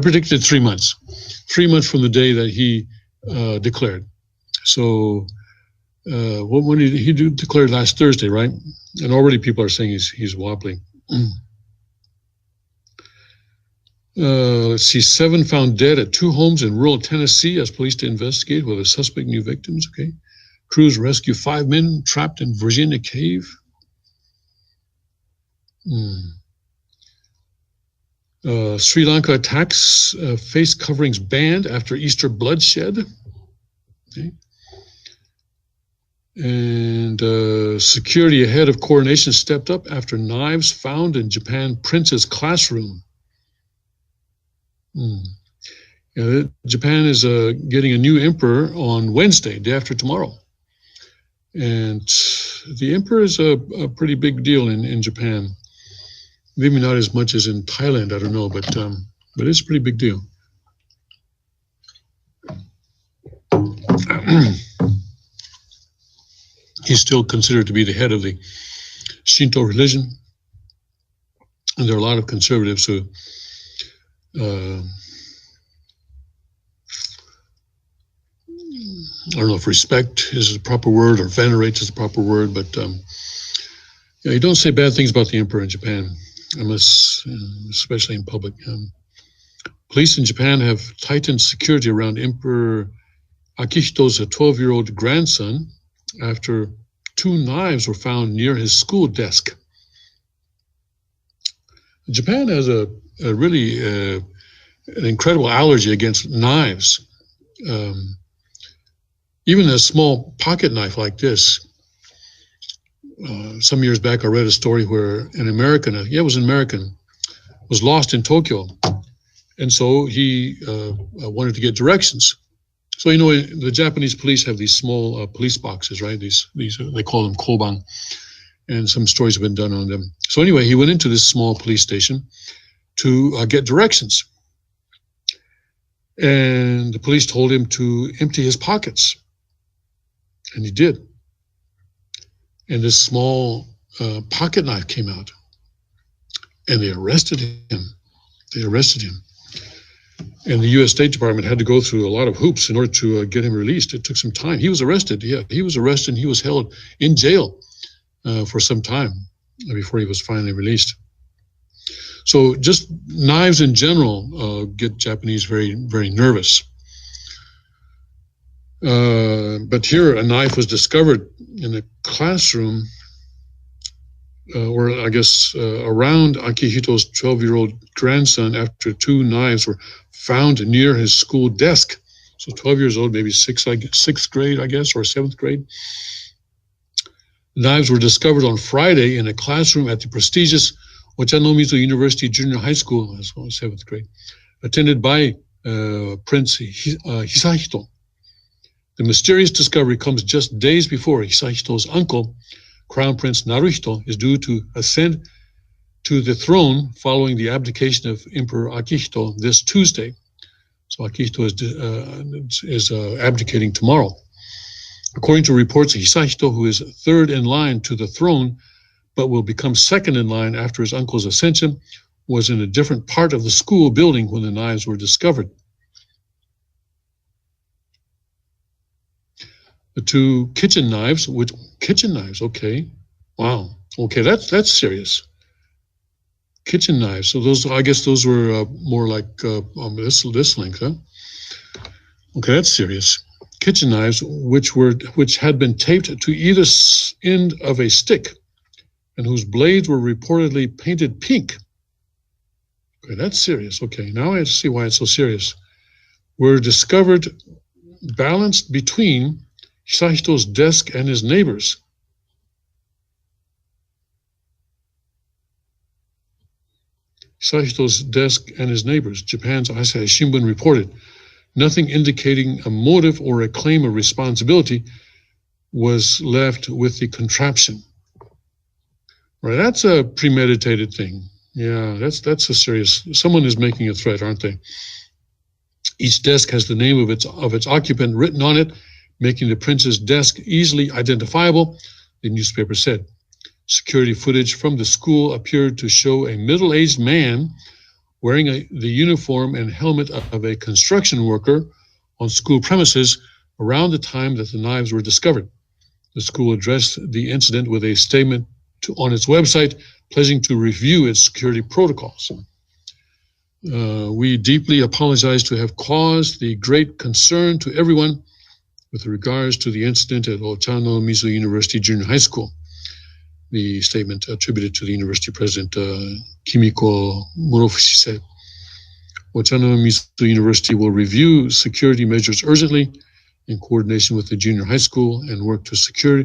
predicted 3 months. 3 months from the day that he declared. So when did he declared last Thursday, right? And already people are saying he's wobbly. Let's see, 7 found dead at 2 homes in rural Tennessee as police to investigate whether suspect new victims. Okay, crews rescue 5 men trapped in Virginia cave. Sri Lanka attacks face coverings banned after Easter bloodshed. Okay. And security ahead of coronation stepped up after knives found in Japan prince's classroom. Yeah, Japan is getting a new emperor on Wednesday, day after tomorrow. And the emperor is a pretty big deal in Japan. Maybe not as much as in Thailand, I don't know, but it's a pretty big deal. He's still considered to be the head of the Shinto religion. And there are a lot of conservatives who I don't know if respect is the proper word or venerate is the proper word, but yeah, you don't say bad things about the emperor in Japan, unless, especially in public. Police in Japan have tightened security around Emperor Akihito's 12-year-old grandson after 2 knives were found near his school desk. Japan has a really an incredible allergy against knives. Even a small pocket knife like this. Some years back, I read a story where an American, it was an American, was lost in Tokyo. And so he wanted to get directions. So, you know, the Japanese police have these small police boxes, right? These they call them koban. And some stories have been done on them. So anyway, he went into this small police station to get directions. And the police told him to empty his pockets. And he did. And this small pocket knife came out. And they arrested him. And the U.S. State Department had to go through a lot of hoops in order to get him released. It took some time. He was arrested. Yeah, he was arrested and he was held in jail for some time before he was finally released. So just knives in general get Japanese very, very nervous. But here a knife was discovered in a classroom, or I guess around Akihito's 12-year-old grandson after 2 knives were found near his school desk. So 12 years old, maybe sixth grade, I guess, or seventh grade. Knives were discovered on Friday in a classroom at the prestigious Ochanomizu University Junior High School, as well as seventh grade, attended by Prince Hisahito. The mysterious discovery comes just days before Hisahito's uncle, Crown Prince Naruhito, is due to ascend to the throne following the abdication of Emperor Akihito this Tuesday. So Akihito is abdicating tomorrow. According to reports, Hisahito, who is third in line to the throne, but will become second in line after his uncle's ascension, was in a different part of the school building when the knives were discovered. The two kitchen knives, okay. Wow. Okay, that's serious. Kitchen knives. So those, I guess those were more like this length, huh? Okay, that's serious. Kitchen knives, which had been taped to either end of a stick, and whose blades were reportedly painted pink. Okay, that's serious. Okay, now I see why it's so serious. Were discovered balanced between Hisahito's desk and his neighbors. Hisahito's desk and his neighbors, Japan's Asahi Shimbun reported. Nothing indicating a motive or a claim of responsibility was left with the contraption. Right, that's a premeditated thing. Yeah, that's a serious. Someone is making a threat, aren't they? Each desk has the name of its occupant written on it, making the prince's desk easily identifiable, the newspaper said. Security footage from the school appeared to show a middle-aged man wearing the uniform and helmet of a construction worker on school premises around the time that the knives were discovered. The school addressed the incident with a statement on its website, pledging to review its security protocols. We deeply apologize to have caused the great concern to everyone with regards to the incident at Ochanomizu University Junior High School. The statement attributed to the university president, Kimiko Morofushi, said, Ochanomizu University will review security measures urgently in coordination with the junior high school and work to secure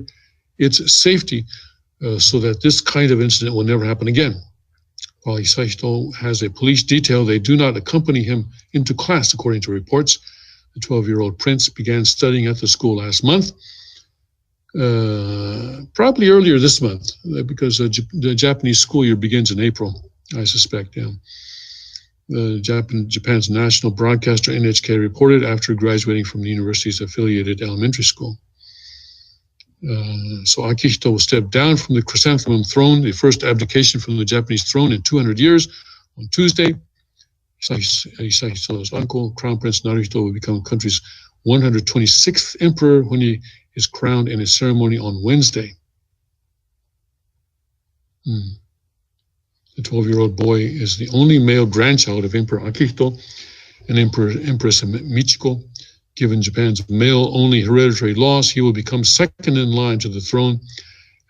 its safety so that this kind of incident will never happen again. While Hisahito has a police detail, they do not accompany him into class, according to reports. The 12-year-old prince began studying at the school last month, probably earlier this month, because the Japanese school year begins in April, I suspect, yeah. Japan's national broadcaster NHK reported after graduating from the university's affiliated elementary school. So Akihito will step down from the chrysanthemum throne, the first abdication from the Japanese throne in 200 years, on Tuesday. Hisahito's uncle, Crown Prince Naruhito, will become the country's 126th emperor when he is crowned in a ceremony on Wednesday. The 12-year-old boy is the only male grandchild of Emperor Akihito and Empress Michiko. Given Japan's male-only hereditary laws, he will become second in line to the throne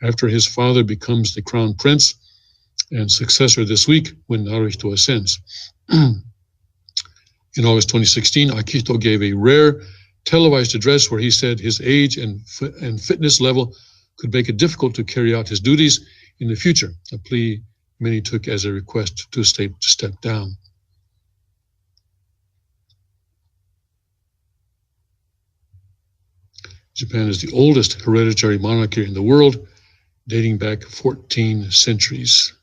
after his father becomes the crown prince and successor this week when Naruhito ascends. In August 2016, Akihito gave a rare televised address where he said his age and fitness level could make it difficult to carry out his duties in the future, a plea many took as a request to step down. Japan is the oldest hereditary monarchy in the world, dating back 14 centuries.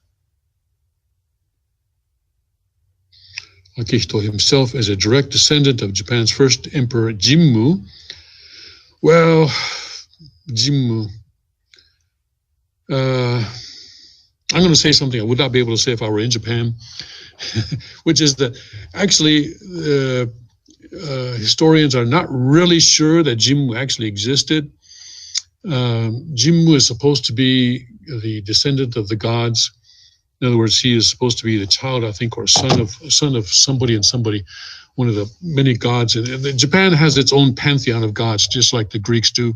Akihito himself is a direct descendant of Japan's first emperor, Jimmu. Well, Jimmu. I'm going to say something I would not be able to say if I were in Japan, which is that actually historians are not really sure that Jimmu actually existed. Jimmu is supposed to be the descendant of the gods. In other words, he is supposed to be the child, I think, or son of somebody and somebody, one of the many gods. And Japan has its own pantheon of gods, just like the Greeks do.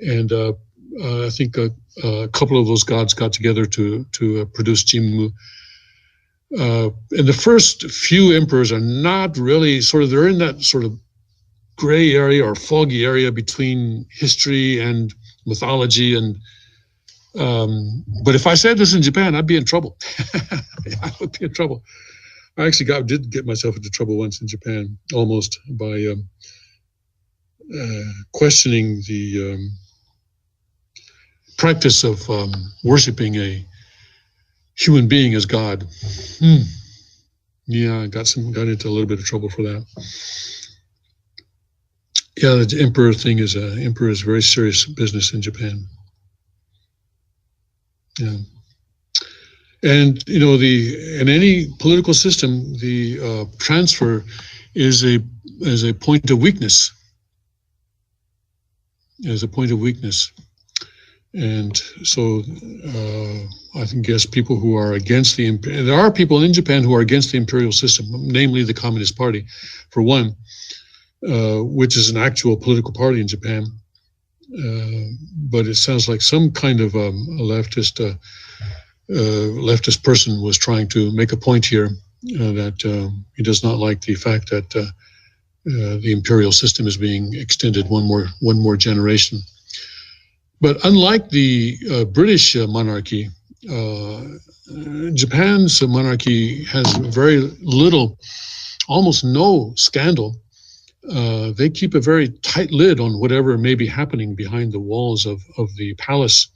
And I think a couple of those gods got together to produce Jimmu. And the first few emperors are not really they're in that sort of gray area or foggy area between history and mythology. And but if I said this in Japan, I'd be in trouble. I would be in trouble. I actually did get myself into trouble once in Japan, almost, by questioning the practice of worshiping a human being as God. Yeah, I got into a little bit of trouble for that. Yeah, the emperor thing is very serious business in Japan. Yeah, and in any political system, the transfer is a point of weakness. As a point of weakness, and so I guess people who are against there are people in Japan who are against the imperial system, namely the Communist Party, for one, which is an actual political party in Japan. But it sounds like some kind of a leftist person was trying to make a point here that he does not like the fact that the imperial system is being extended one more generation. But unlike the British monarchy, Japan's monarchy has very little, almost no scandal. They keep a very tight lid on whatever may be happening behind the walls of the palace.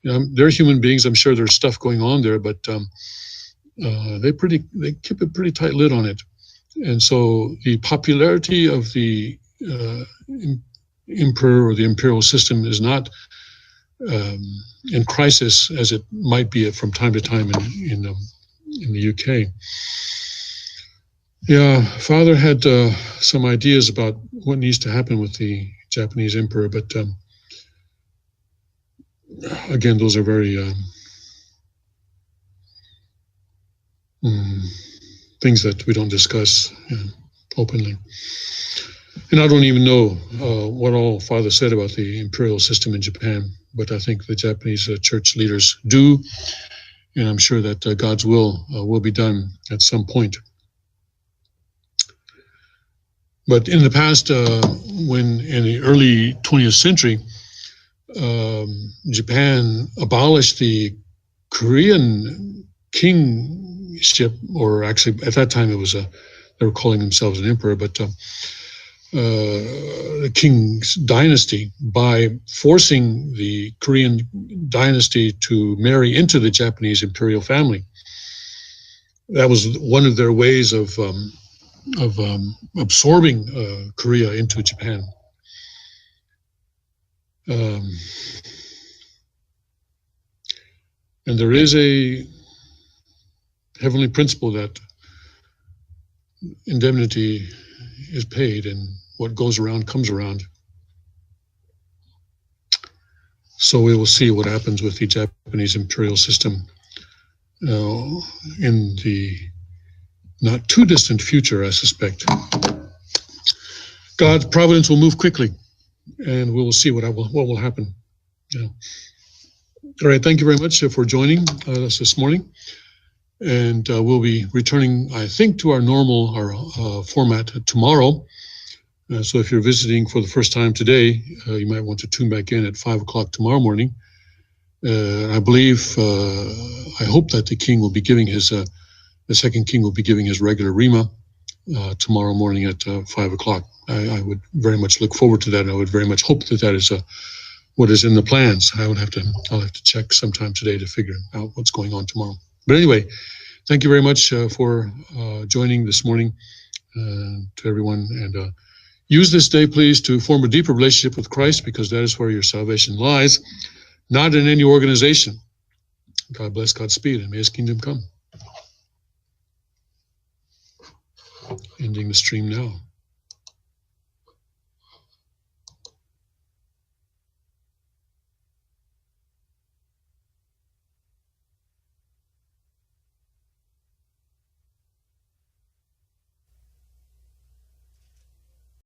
They're human beings. I'm sure there's stuff going on there, but they keep a pretty tight lid on it. And so the popularity of the emperor or the imperial system is not in crisis as it might be from time to time in the UK. Yeah, Father had some ideas about what needs to happen with the Japanese emperor, but again, those are very things that we don't discuss openly. And I don't even know what all Father said about the imperial system in Japan, but I think the Japanese church leaders do, and I'm sure that God's will be done at some point. But in the past, when in the early 20th century, Japan abolished the Korean kingship, or actually at that time it was they were calling themselves an emperor, but the king's dynasty, by forcing the Korean dynasty to marry into the Japanese imperial family. That was one of their ways of absorbing Korea into Japan. And there is a heavenly principle that indemnity is paid and what goes around comes around. So we will see what happens with the Japanese imperial system in the not too distant future, I suspect. God's providence will move quickly, and we will see what will happen. Yeah. All right, thank you very much for joining us this morning. And we'll be returning, I think, to our normal format tomorrow. So if you're visiting for the first time today, you might want to tune back in at 5 o'clock tomorrow morning. I believe, I hope that the King will be giving the second King will be giving his regular Rhema tomorrow morning at 5 o'clock. I would very much look forward to that. I would very much hope that that is what is in the plans. I'll have to check sometime today to figure out what's going on tomorrow. But anyway, thank you very much for joining this morning to everyone. And use this day, please, to form a deeper relationship with Christ, because that is where your salvation lies, not in any organization. God bless, Godspeed, and may his kingdom come. Ending the stream now.